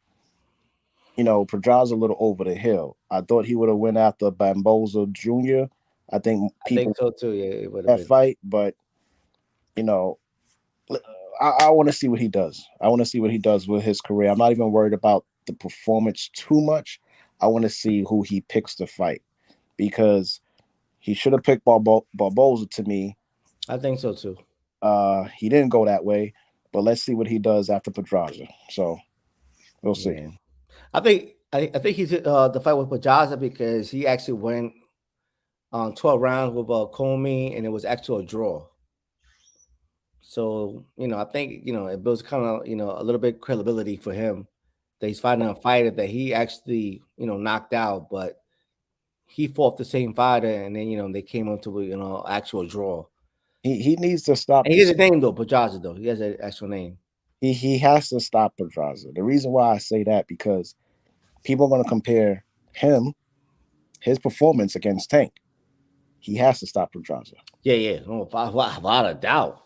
Pedraza a little over the hill. I thought he would have went after Bamboza Jr. I think so too. Yeah, that fight, but I want to see what he does. I want to see what he does with his career. I'm not even worried about the performance too much. I want to see who he picks to fight, because he should have picked Barboza to me. I think so too. He didn't go that way, but let's see what he does after Pedraza. So we'll see. I think he's the fight with Pedraza because he actually went on 12 rounds with Comey, and it was actually a draw. So, I think, it builds kind of, a little bit credibility for him that he's fighting a fighter that he actually, knocked out, but he fought the same fighter, and then, they came into, actual draw. He needs to stop. And he has a name, though, Pedraza, though. He has an actual name. He has to stop Pedraza. The reason why I say that, because people are going to compare his performance against Tank. He has to stop Pedraza. Yeah. No, without a doubt.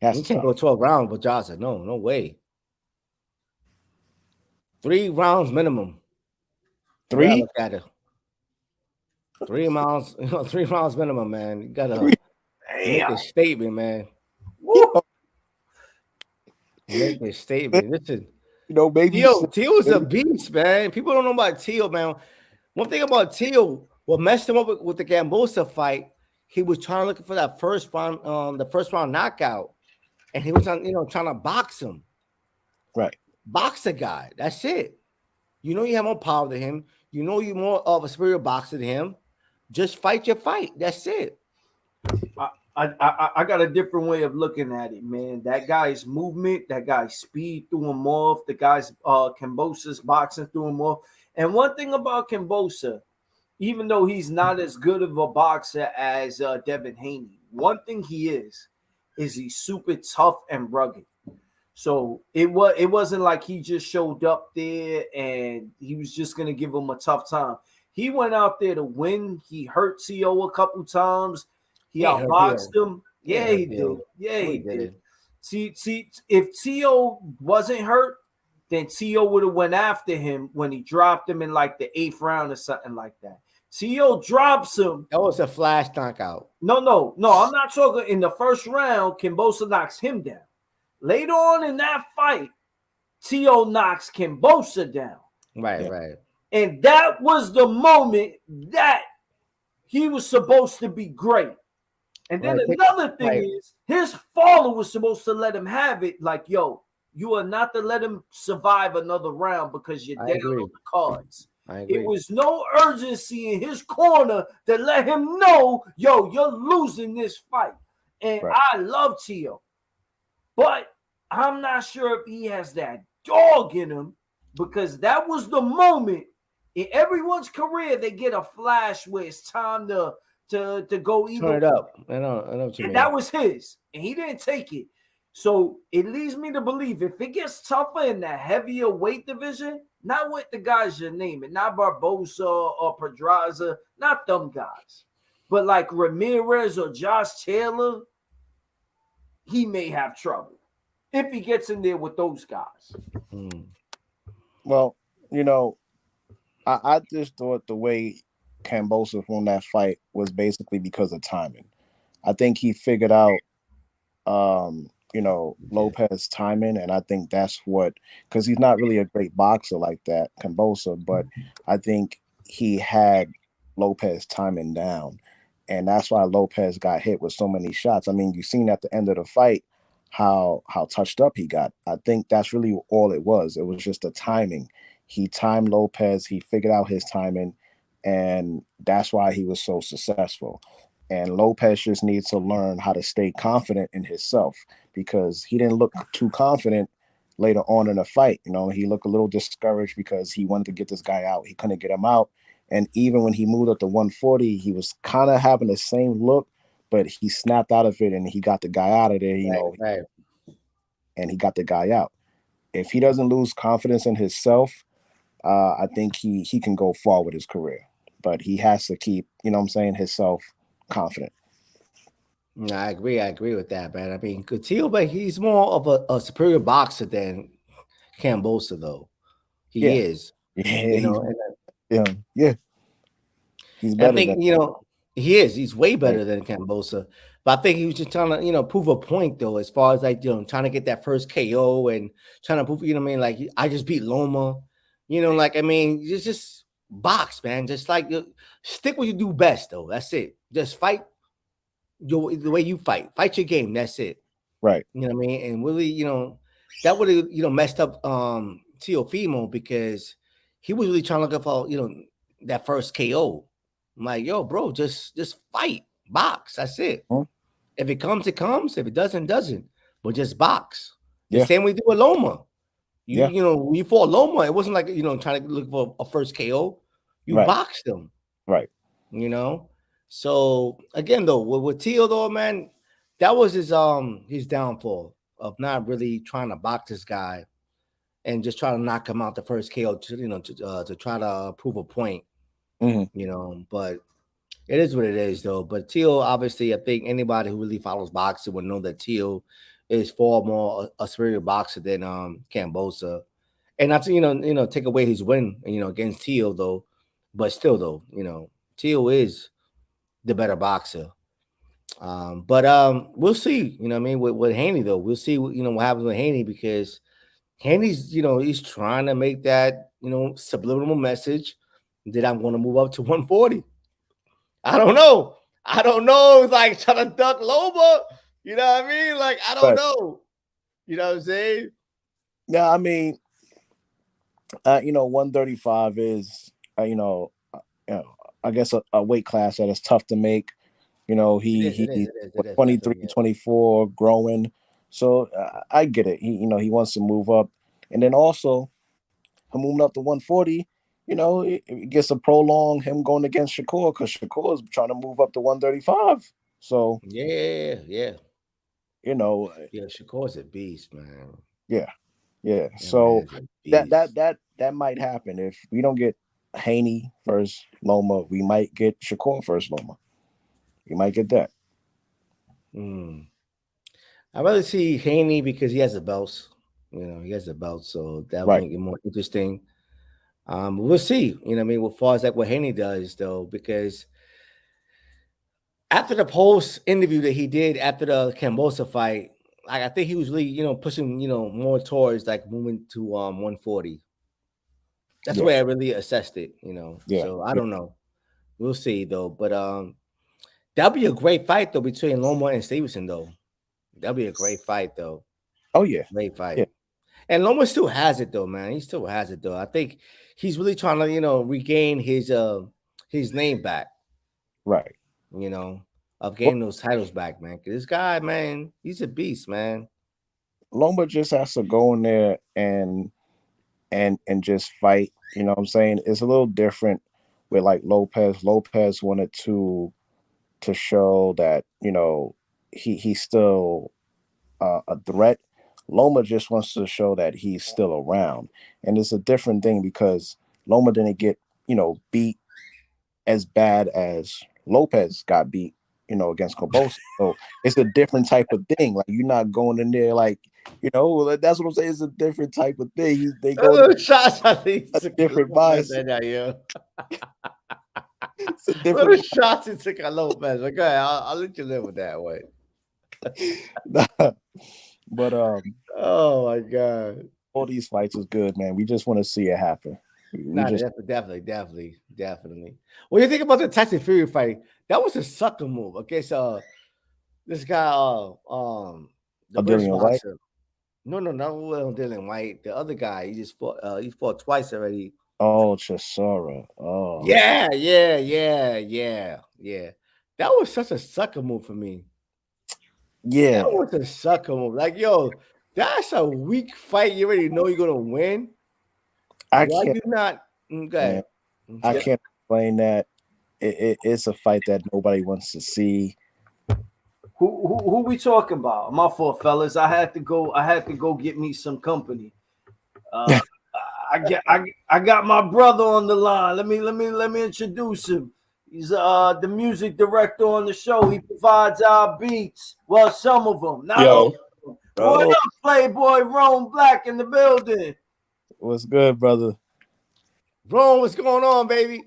He can't go 12 rounds with Pedraza. No way. 3 rounds minimum. 3? Look at it. 3 rounds, 3 rounds minimum, man. You gotta make a statement, man. Make a statement. Listen, maybe Teal is a beast, man. People don't know about Teal, man. One thing about Teal, what messed him up with the Gambosa fight, he was trying to look for that first round, the first round knockout, and he was trying to box him. Right. Box the guy. That's it. You have more power than him. You're more of a superior boxer than him. Just fight your fight. That's it. I got a different way of looking at it, man. That guy's movement, that guy's speed threw him off. The guy's Kambosa's boxing threw him off. And one thing about Kambosa, even though he's not as good of a boxer as Devin Haney, one thing he is he's super tough and rugged. So it wasn't like he just showed up there and he was just gonna give him a tough time. He went out there to win. He hurt T.O. a couple times. He He ain't hurt outboxed Theo. him. Yeah, he did. Yeah, No, he he did. didn't. See, if T.O. wasn't hurt, then T.O. would have went after him when he dropped him in like the 8th round or something like that. T.O. drops him. That was a flash knockout. No. I'm not talking in the first round. Kambosa knocks him down. Later on in that fight, T.O. knocks Kambosa down. Right. And that was the moment that he was supposed to be great. And then another thing is, his father was supposed to let him have it. Like, yo, you are not to let him survive another round because you're down on the cards. It was no urgency in his corner to let him know, yo, you're losing this fight. And I love Tio, but I'm not sure if he has that dog in him, because that was the moment in everyone's career they get a flash where it's time to go either. Turn it up. I know what you mean. That was his, and he didn't take it. So it leads me to believe if it gets tougher in the heavier weight division, not with the guys you're naming, not Barbosa or Pedraza, not them guys, but like Ramirez or Josh Taylor, he may have trouble if he gets in there with those guys. Well, you know, I just thought the way Kambosa won that fight was basically because of timing. I think he figured out, Lopez timing, and I think that's what, because he's not really a great boxer like that, Kambosa, but I think he had Lopez timing down, and that's why Lopez got hit with so many shots. I mean, you seen at the end of the fight how touched up he got. I think that's really all it was. It was just the timing. He timed Lopez. He figured out his timing, and that's why he was so successful. And Lopez just needs to learn how to stay confident in himself, because he didn't look too confident later on in the fight. You know, he looked a little discouraged because he wanted to get this guy out. He couldn't get him out. And even when he moved up to 140, he was kind of having the same look, but he snapped out of it and he got the guy out of there, and he got the guy out. If he doesn't lose confidence in himself, I think he can go far with his career. But he has to keep, himself confident. No, I agree with that, man. I mean, Coutinho, but he's more of a superior boxer than Kambosa, though. He is. Yeah, he's better. I think he is. He's way better than Kambosa. But I think he was just trying to prove a point, though, as far as trying to get that first KO and trying to prove, like I just beat Loma. Just box, man. Just like stick what you do best, though. That's it. Just fight the way you fight. Fight your game. That's it. Right. You know what I mean? And really, that would have messed up Teofimo, because he was really trying to look for that first KO. I'm like, yo, bro, just fight, box. That's it. Mm-hmm. If it comes, it comes. If it doesn't, it doesn't. But just box. The Yeah. same way we do with Loma. When you fought Loma, it wasn't like trying to look for a first KO. You boxed them. Right. So again, though, with Teo, though, man, that was his downfall of not really trying to box this guy and just try to knock him out the first KO to try to prove a point. Mm-hmm. But it is what it is, though. But Teo, obviously, I think anybody who really follows boxing would know that Teo is far more a superior boxer than Kambosa. And not to take away his win, against Teo, though. But still, though, Teo is the better boxer. But we'll see. With Haney, though, we'll see. What happens with Haney, because Haney's he's trying to make that subliminal message that I'm going to move up to 140. I don't know. It's like trying to duck Loba. You know what I mean? Like, I don't know. You know what I'm saying? Yeah, I mean, 135 is, I guess a weight class that is tough to make. He's 23, 24, growing. So I get it. He wants to move up. And then also, him moving up to 140, it gets a prolong him going against Shakur, because Shakur is trying to move up to 135. So yeah. Shakur's a beast, man. Yeah. So that might happen if we don't get Haney versus Loma. We might get Shakur versus Loma. We might get that. I'd rather see Haney because he has the belts. He has the belts, so that would Right. make it more interesting. We'll see. As far as like what Haney does, though, because after the post interview that he did after the Cambosa fight, like I think he was really, pushing, more towards like moving to 140. That's the way I really assessed it, Yeah. So I don't know. We'll see though. But that'll be a great fight though between Loma and Stevenson though. That'll be a great fight though. Oh yeah. Great fight. Yeah. And Loma still has it though, man. He still has it though. I think he's really trying to, regain his name back. Right. Of getting those titles back, man. 'Cause this guy, man, he's a beast, man. Loma just has to go in there and just fight. You know what I'm saying? It's a little different with like Lopez. Lopez wanted to show that, he's still a threat. Loma just wants to show that he's still around. And it's a different thing because Loma didn't get, beat as bad as Lopez got beat, against Cambosa. So it's a different type of thing. Like you're not going in there like, that's what I'm saying. It's a different type of thing. They go shots at different mindset. It's a different shots he took at Lopez. Okay, I'll let you live with that way. But oh my god, all these fights is good, man. We just want to see it happen. Definitely. What do you think about the Tyson Fury fight? That was a sucker move. Okay, so this guy, the Dillian White. No, Dylan White. The other guy, he fought twice already. Oh, Chisora. Oh, yeah. That was such a sucker move for me. Yeah, that was a sucker move. Like, yo, that's a weak fight. You already know you're gonna win. I can't explain that. It's a fight that nobody wants to see. Who we talking about? My fault, fellas. I had to go get me some company. I got my brother on the line. Let me introduce him. He's the music director on the show. He provides our beats. Well, some of them. Not all of them. What up, Playboy Rome Black in the building? What's good, brother? Rome, what's going on, baby?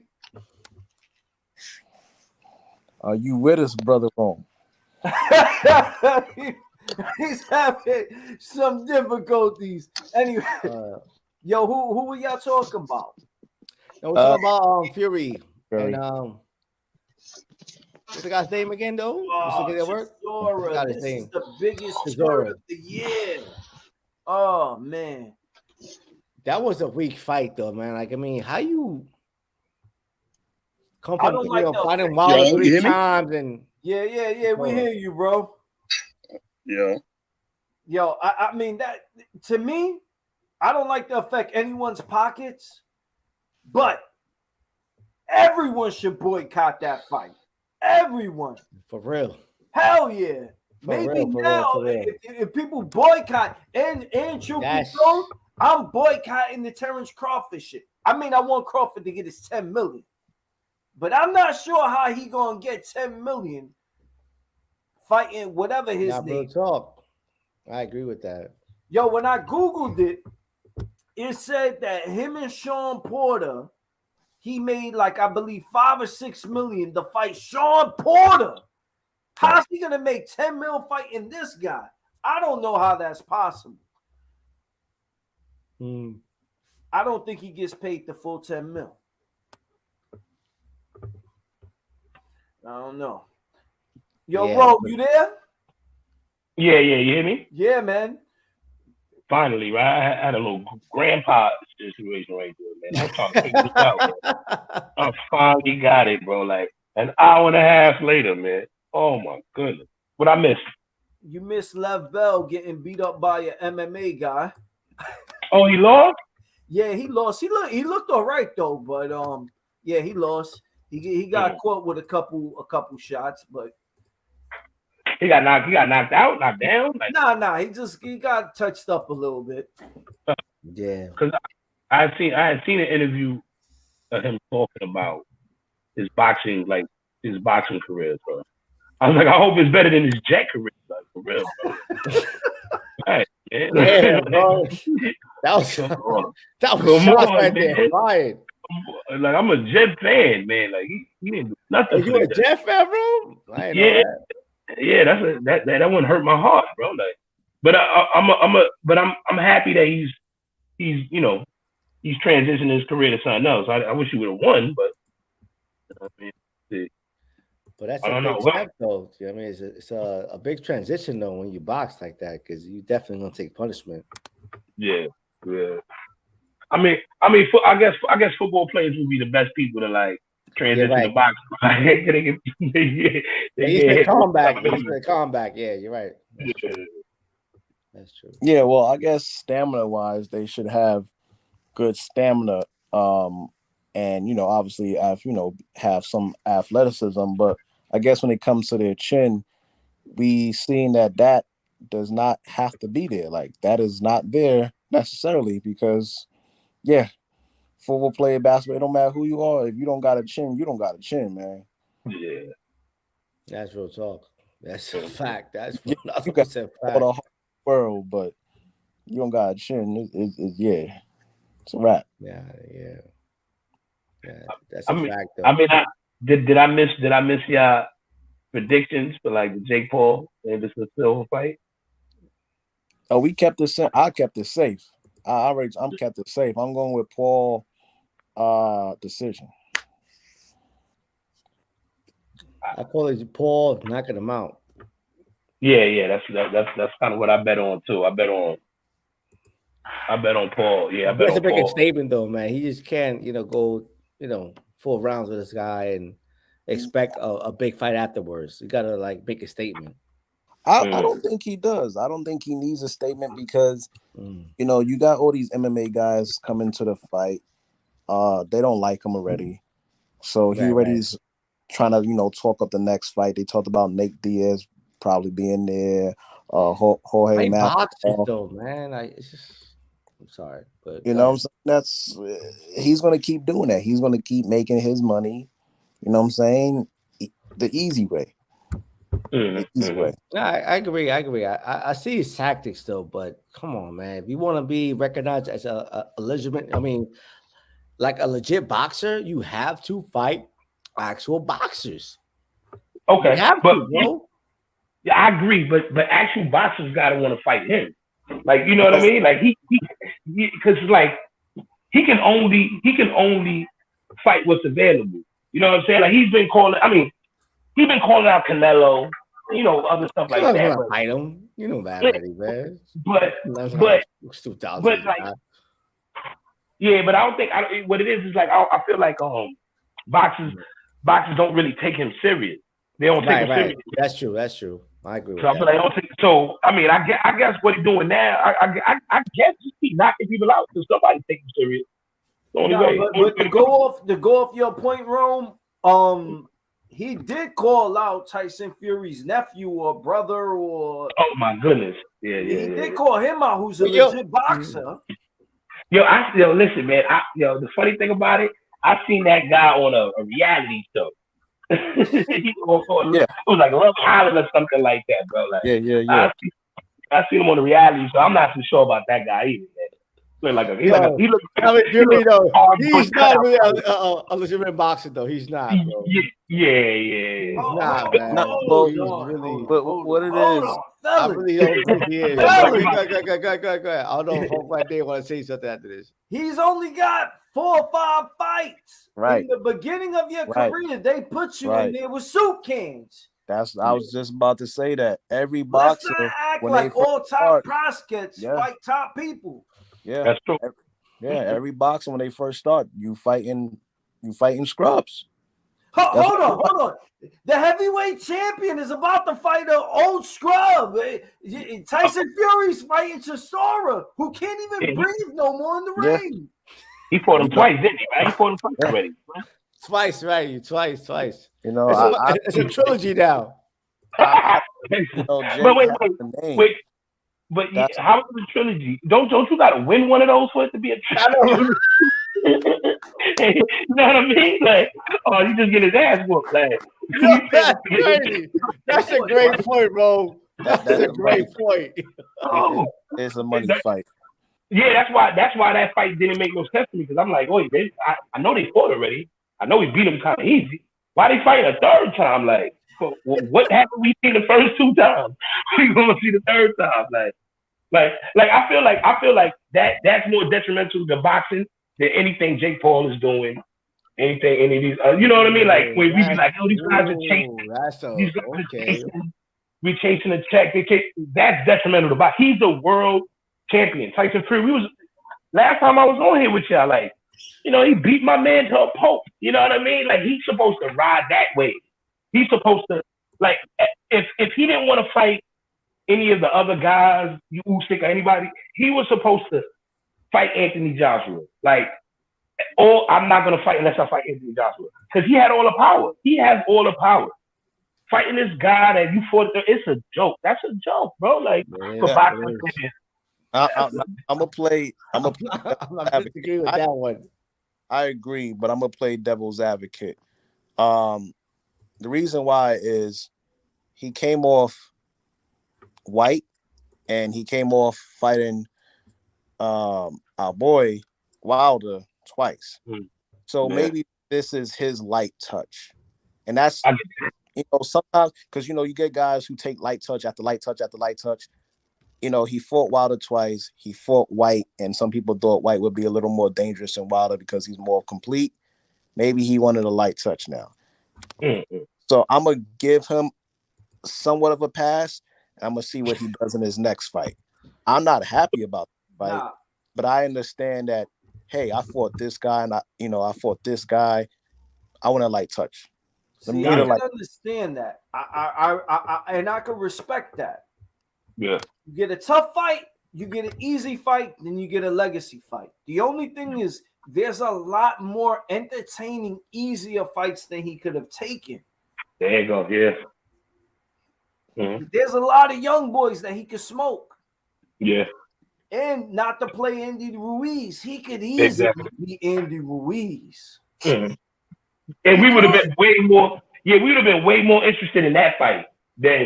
Are you with us, brother Rome? He's having some difficulties. Anyway, yo, who were y'all talking about? No, we're talking about Fury. And what's the guy's name again, though? Chisora. This is the biggest story of the year. Oh man, that was a weak fight, though, man. Like, I mean, how you come from fighting Wilder 3 times and yeah, we hear you, bro. Yeah. Yo, I mean that to me, I don't like to affect anyone's pockets, but everyone should boycott that fight. Everyone. For real. Hell yeah. Maybe now, if people boycott and truth be told, I'm boycotting the Terrence Crawford shit. I mean, I want Crawford to get his 10 million. But I'm not sure how he gonna get 10 million fighting whatever his name. Real talk. I agree with that. Yo, when I Googled it, it said that him and Sean Porter, he made like, I believe, 5 or 6 million to fight Sean Porter. How's he gonna make 10 mil fighting this guy? I don't know how that's possible. I don't think he gets paid the full 10 mil. I don't know. Yo, Ro, you there? Yeah, you hear me? Yeah, man. Finally, right? I had a little grandpa situation right there, man. I'm trying to figure this out, man. I finally got it, bro. Like an hour and a half later, man. Oh my goodness. What I missed? You missed Lev Bell getting beat up by an MMA guy. Oh, he lost? Yeah, he lost. He looked all right though, but yeah, he lost. He got caught with a couple shots, but he got knocked out, knocked down. Like, nah. He got touched up a little bit. Yeah, because I had seen an interview of him talking about his boxing career. So I was like, I hope it's better than his jet career, like, for real, bro. Right, man. Damn, bro. That was shots right there. Fired. Like, I'm a Jet fan, man. Like, he didn't do nothing. Are you a Jet fan, bro? I Yeah, yeah. That wouldn't hurt my heart, bro. Like, but I'm happy that he's transitioning his career to something else. I wish he would have won, but I mean, but that's I a don't big know. step, though. I mean, it's a big transition though when you box like that because you definitely gonna take punishment. Yeah. I mean, I guess football players would be the best people to like transition to boxing. He's been calm back. Yeah, you're right. That's true. Yeah, well, I guess stamina-wise, they should have good stamina. And obviously, have some athleticism. But I guess when it comes to their chin, we seen that does not have to be there. Like that is not there necessarily because, football player, basketball, it don't matter who you are. If you don't got a chin, you don't got a chin, man. Yeah, that's real talk. That's a fact. That's you got fact. For the whole world, but you don't got a chin. It's a wrap. Yeah. That's a fact. Though. I mean, did I miss your predictions for like the Jake Paul Anderson Silva fight? Oh, we kept it. I kept it safe. I'm kept it safe. I'm going with Paul. Decision. I call it Paul knocking him out. Yeah. That's kind of what I bet on too. I bet on Paul. Yeah, I bet on Paul. It's a big statement though, man. He just can't, go, 4 rounds with this guy and expect a big fight afterwards. You gotta like make a statement. I don't think he does. I don't think he needs a statement because you got all these MMA guys coming to the fight. They don't like him already, so he already's trying to talk up the next fight. They talked about Nate Diaz probably being there. Jorge Masvidal though, man. I'm sorry, but what I'm saying? He's gonna keep doing that. He's gonna keep making his money. You know what I'm saying? The easy way. The easy way. No, I agree. I see his tactics though, but come on, man. If you want to be recognized as a legitimate, like a legit boxer, you have to fight actual boxers. Okay, yeah, I agree. But actual boxers gotta want to fight him. Like, you know what I mean? Like he because like he can only fight what's available. You know what I'm saying? Like he's been calling out Canelo, other stuff like that. But, fight him, that already, man. But like, yeah, but I don't think what it is like I feel like boxers don't really take him serious. They don't take him serious. That's true. I agree with that. I guess what he's doing now, I guess just keep knocking people out until somebody takes him serious. The only way. But to go off your point, Rome, he did call out Tyson Fury's nephew or brother or. Oh my goodness! Yeah. He did call him out, who's a legit boxer. Listen, man. The funny thing about it, I seen that guy on a reality show. It was like Love Island or something like that, bro. Like, yeah. I seen him on the reality show. I'm not too sure about that guy either, man. He's not really a legitimate boxer though. He's not, bro. Yeah. He's not, man. What it is? I really don't think he is. Go ahead. I don't know if Hope Day want to say something after this. He's only got 4 or 5 fights. Right. In the beginning of your career, they put you in there with soup cans. I was just about to say that. Every boxer, let's not act like all top prospects fight top people. Yeah, that's true. Every boxer when they first start, you fighting scrubs. Hold on. The heavyweight champion is about to fight an old scrub. Tyson Fury's fighting Chisora, who can't even breathe no more in the ring. He fought him twice, didn't he, man? He fought him twice already. Twice, right? Twice. It's a trilogy now. But how is it a trilogy? Don't you got to win one of those for it to be a trilogy? You know what I mean? Like, oh, he just get his ass whooped. Like, Yo, that's crazy. That's a great point, bro. That's That's a a great point. oh, It's a money that- fight. yeah, that's why that fight didn't make no sense to me because I'm like, wait, I know they fought already. I know we beat them kind of easy. Why they fighting a third time? Like, what happened? We seen the first 2 times. We gonna see the third time? I feel like that's more detrimental to boxing than anything Jake Paul is doing. Anything, any of these, you know what I mean? Like when we be like, oh, these guys are chasing, these guys are chasing, we chasing a check. That's detrimental to boxing. He's the world champion. Tyson Fury. Last time I was on here with y'all, like, you know, he beat my man to a pulp. You know what I mean? Like he's supposed to ride that wave. He's supposed to, like, if he didn't want to fight any of the other guys, Usyk or anybody, he was supposed to fight Anthony Joshua. Like, I'm not gonna fight unless I fight Anthony Joshua because he had all the power. He has all the power. Fighting this guy that you fought, it's a joke. That's a joke, bro. Like for boxing fans. I'm gonna play. I'm not disagree with that one. I agree, but I'm gonna play devil's advocate. The reason why is he came off white and he came off fighting our boy Wilder twice. So maybe this is his light touch. And that's, you know, sometimes because, you know, you get guys who take light touch after light touch after light touch. You know, he fought Wilder twice. He fought White, and some people thought White would be a little more dangerous than Wilder because he's more complete. Maybe he wanted a light touch now. So I'm going to give him somewhat of a pass, and I'm going to see what he does in his next fight. I'm not happy about the fight, but I understand that, hey, I fought this guy, and I fought this guy. I want a light touch. See, I can understand that. I can respect that. Yeah. You get a tough fight, you get an easy fight, then you get a legacy fight. The only thing is there's a lot more entertaining, easier fights than he could have taken. There you go. Yeah. Mm-hmm. There's a lot of young boys that he could smoke. Yeah. And not to play Andy Ruiz. He could easily be Andy Ruiz. Mm-hmm. And we would have been way more, we would have been way more interested in that fight than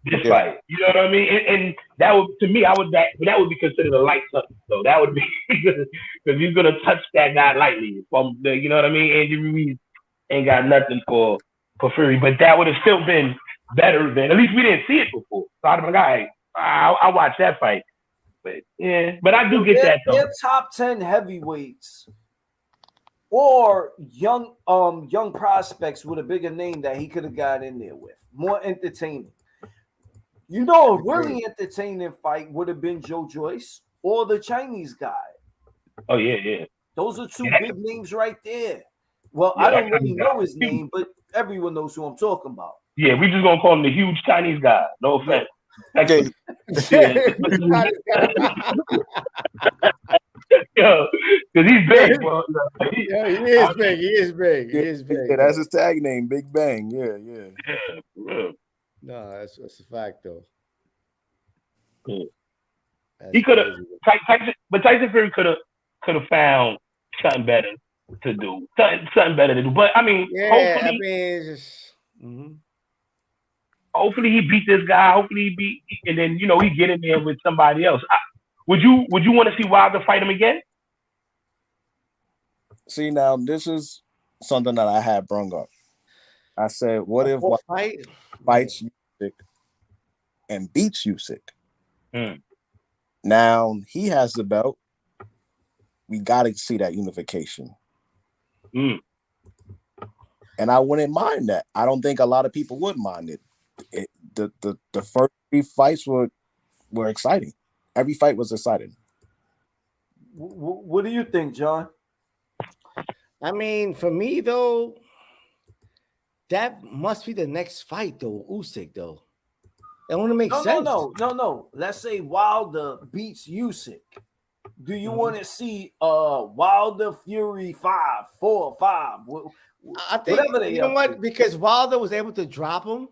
this fight. You know what I mean? And that would, to me, that would be considered a light touch. So that would be because he's gonna touch that guy lightly. You know what I mean? Andy Ruiz ain't got nothing for Fury, but that would have still been better than, at least we didn't see it before. So I'm like, all right, I watched that fight. But I do get that though. They're top 10 heavyweights or young prospects with a bigger name that he could have got in there with. More entertaining. You know, a really entertaining fight would have been Joe Joyce or the Chinese guy. Oh, yeah. Those are two big names right there. Well, I don't really know his name, but everyone knows who I'm talking about. Yeah, we just gonna call him the huge Chinese guy. No offense. Okay. Yo, because he's big, bro. He is big. He is big. Yeah, that's his tag name, Big Bang. Yeah. No, that's a fact though. He could have, Tyson Fury could have found something better to do, something better to do. But I mean, hopefully he beat this guy. Hopefully he beat, and then he get in there with somebody else. Would you want to see Wilder fight him again? See, now this is something that I had brung up. I said, what if Wilder fights Usyk and beats Usyk? Now he has the belt. We got to see that unification. And I wouldn't mind that. I don't think a lot of people would mind it. The first 3 fights were exciting. Every fight was exciting. What do you think, John? I mean, for me though, that must be the next fight though, Usyk though. It want to make sense. No. Let's say Wilder beats Usyk. Do you want to see Wilder Fury 5, 4, 5? I think you know what? Because Wilder was able to drop him,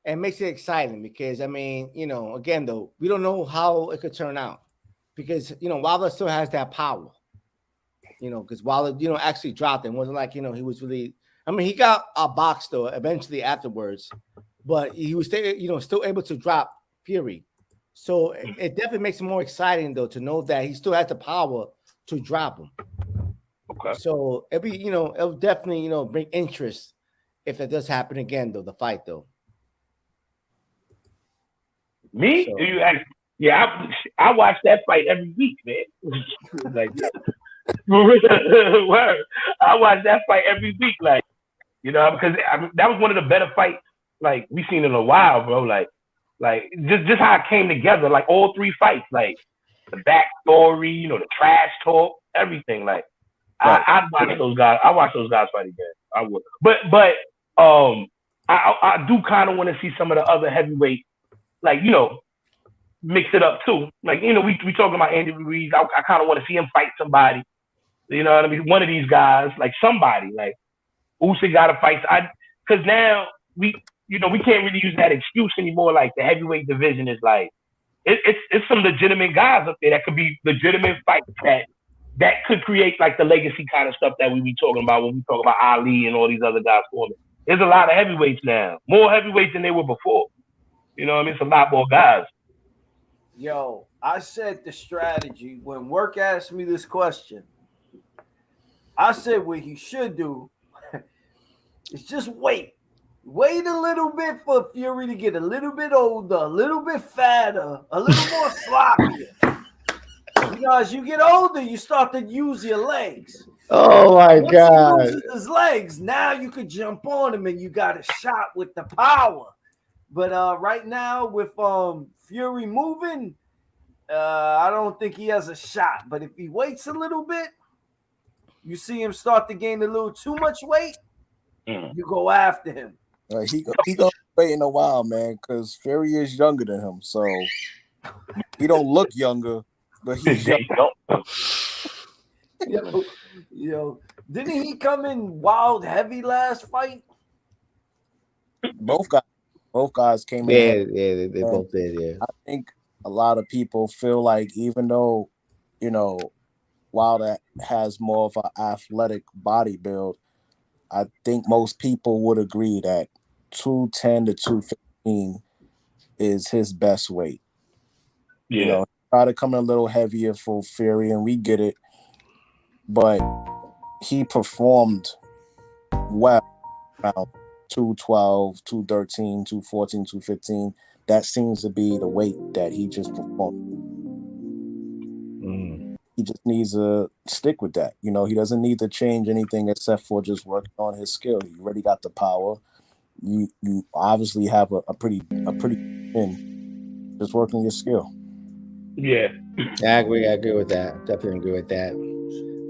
and makes it exciting. Because I mean, again though, we don't know how it could turn out. Because Wilder still has that power. because Wilder, actually dropped him. It wasn't like, he was really. I mean, he got a box though eventually afterwards, but he was still able to drop Fury. So it definitely makes it more exciting though to know that he still has the power to drop him. Okay. So it'll definitely bring interest if it does happen again though, the fight though. Me? So. Do you ask? Yeah, I watch that fight every week, man. Like, word. I watch that fight every week, like, because that was one of the better fights like we seen in a while, bro. Like just how it came together, like all three fights, like the backstory, the trash talk, everything. Like right. I watch those guys. I watch those guys fight again. I would, but I do kind of want to see some of the other heavyweights, like mix it up too. Like we talking about Andy Ruiz. I kind of want to see him fight somebody. You know what I mean? One of these guys, like somebody, like Usyk got to fight. Because now we can't really use that excuse anymore. Like the heavyweight division is like it's some legitimate guys up there that could be legitimate fights that could create like the legacy kind of stuff that we be talking about when we talk about Ali and all these other guys forming. There's a lot of heavyweights now, more heavyweights than they were before. You know what I mean? It's a lot more guys. Yo, I said the strategy when Work asked me this question. I said what he should do is just wait. Wait a little bit for Fury to get a little bit older, a little bit fatter, a little more sloppy. As you get older, you start to use your legs. Oh my God! He uses his legs. Now you could jump on him, and you got a shot with the power. But right now, with Fury moving, I don't think he has a shot. But if he waits a little bit, you see him start to gain a little too much weight, you go after him. He gonna wait in a while, man, because Fury is younger than him, so he don't look younger, but he's young. Yo, didn't he come in wild heavy last fight? Both guys came in. Yeah, they both did. Yeah, I think a lot of people feel like even though Wilder has more of an athletic body build, I think most people would agree that 210 to 215 is his best weight. Yeah. Try to come in a little heavier for Fury, and we get it. But he performed well around 212, 213, 214, 215. That seems to be the weight that he just performed. He just needs to stick with that. He doesn't need to change anything except for just working on his skill. He already got the power. You obviously have a pretty win. Just work on your skill. Yeah. I agree with that. Definitely agree with that.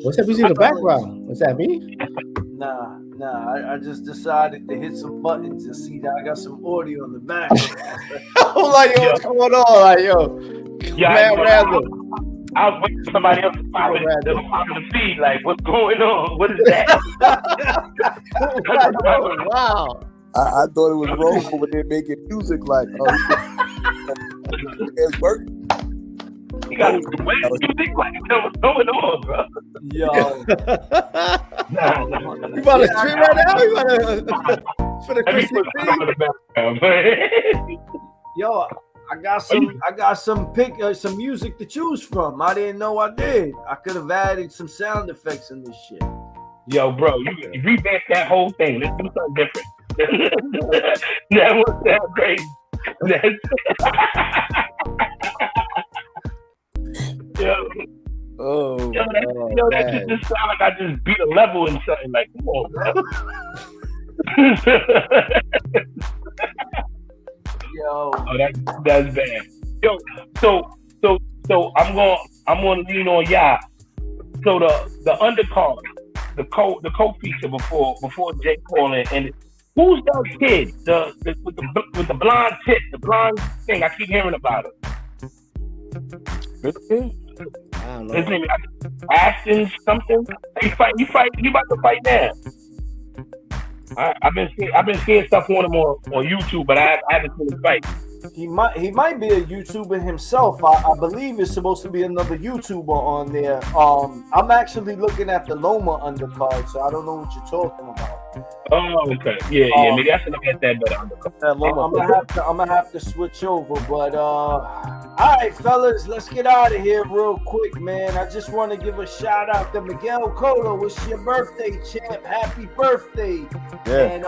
What's that music in the background? Was that me? Nah. I just decided to hit some buttons and see that I got some audio in the back. I'm like, yo, what's going on? Like, yo. Yeah, I was waiting for somebody else to pop in the feed. Like, what's going on? What is that? Wow. I thought it was wrong when they're making music like, it's working. You got to wait. You think like what's going on, bro? Yo. You about to stream right now? You about to for the Christmas feed? Yo, I got some music to choose from. I didn't know I did. I could have added some sound effects in this shit. Yo, bro, you revamp that whole thing. Let's do something different. That would sound crazy. Yo. Oh, that just sound like I just beat a level in something. Like, come on, bro. Yo. Oh, that's bad. Yo, so I'm gonna lean on y'all. So the undercard, the co-feature before Jake Paul and who's that kid? With the blonde tip, the blonde thing. I keep hearing about it. I don't know. His name is Ashton something. He about to fight now. I've been seeing stuff on him on YouTube, but I haven't seen him fight. He might be a YouTuber himself. I believe it's supposed to be another YouTuber on there. I'm actually looking at the Loma undercard, so I don't know what you're talking about. Oh, okay. Yeah. Maybe I should look at that better undercover. I'm gonna have to switch over, but all right, fellas, let's get out of here real quick, man. I just want to give a shout out to Miguel Cotto. It's your birthday, champ. Happy birthday! Yeah. And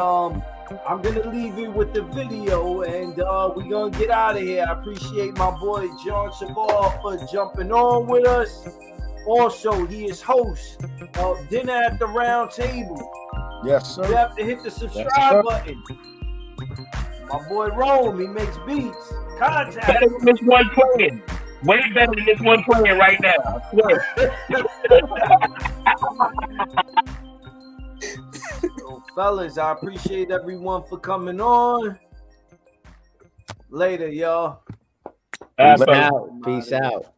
I'm gonna leave you with the video, and we're gonna get out of here. I appreciate my boy John Chaval for jumping on with us. Also, he is host of Dinner at the Round Table. Yes, sir. You have to hit the subscribe button. My boy Rome, he makes beats. Contact. Better than this one playing. Way better than this one playing right now. I swear. So, fellas, I appreciate everyone for coming on. Later, y'all. Peace out. Peace out.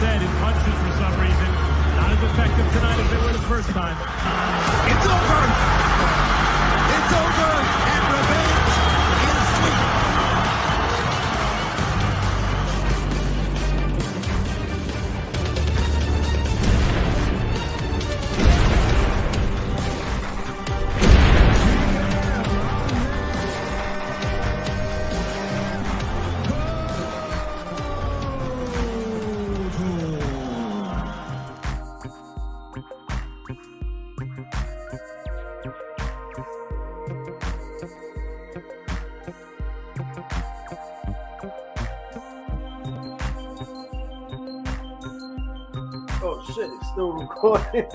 Said his punches for some reason not as effective tonight as they were the first time. It's over. It's over, and revenge is sweet. Oh shit, it's still recording.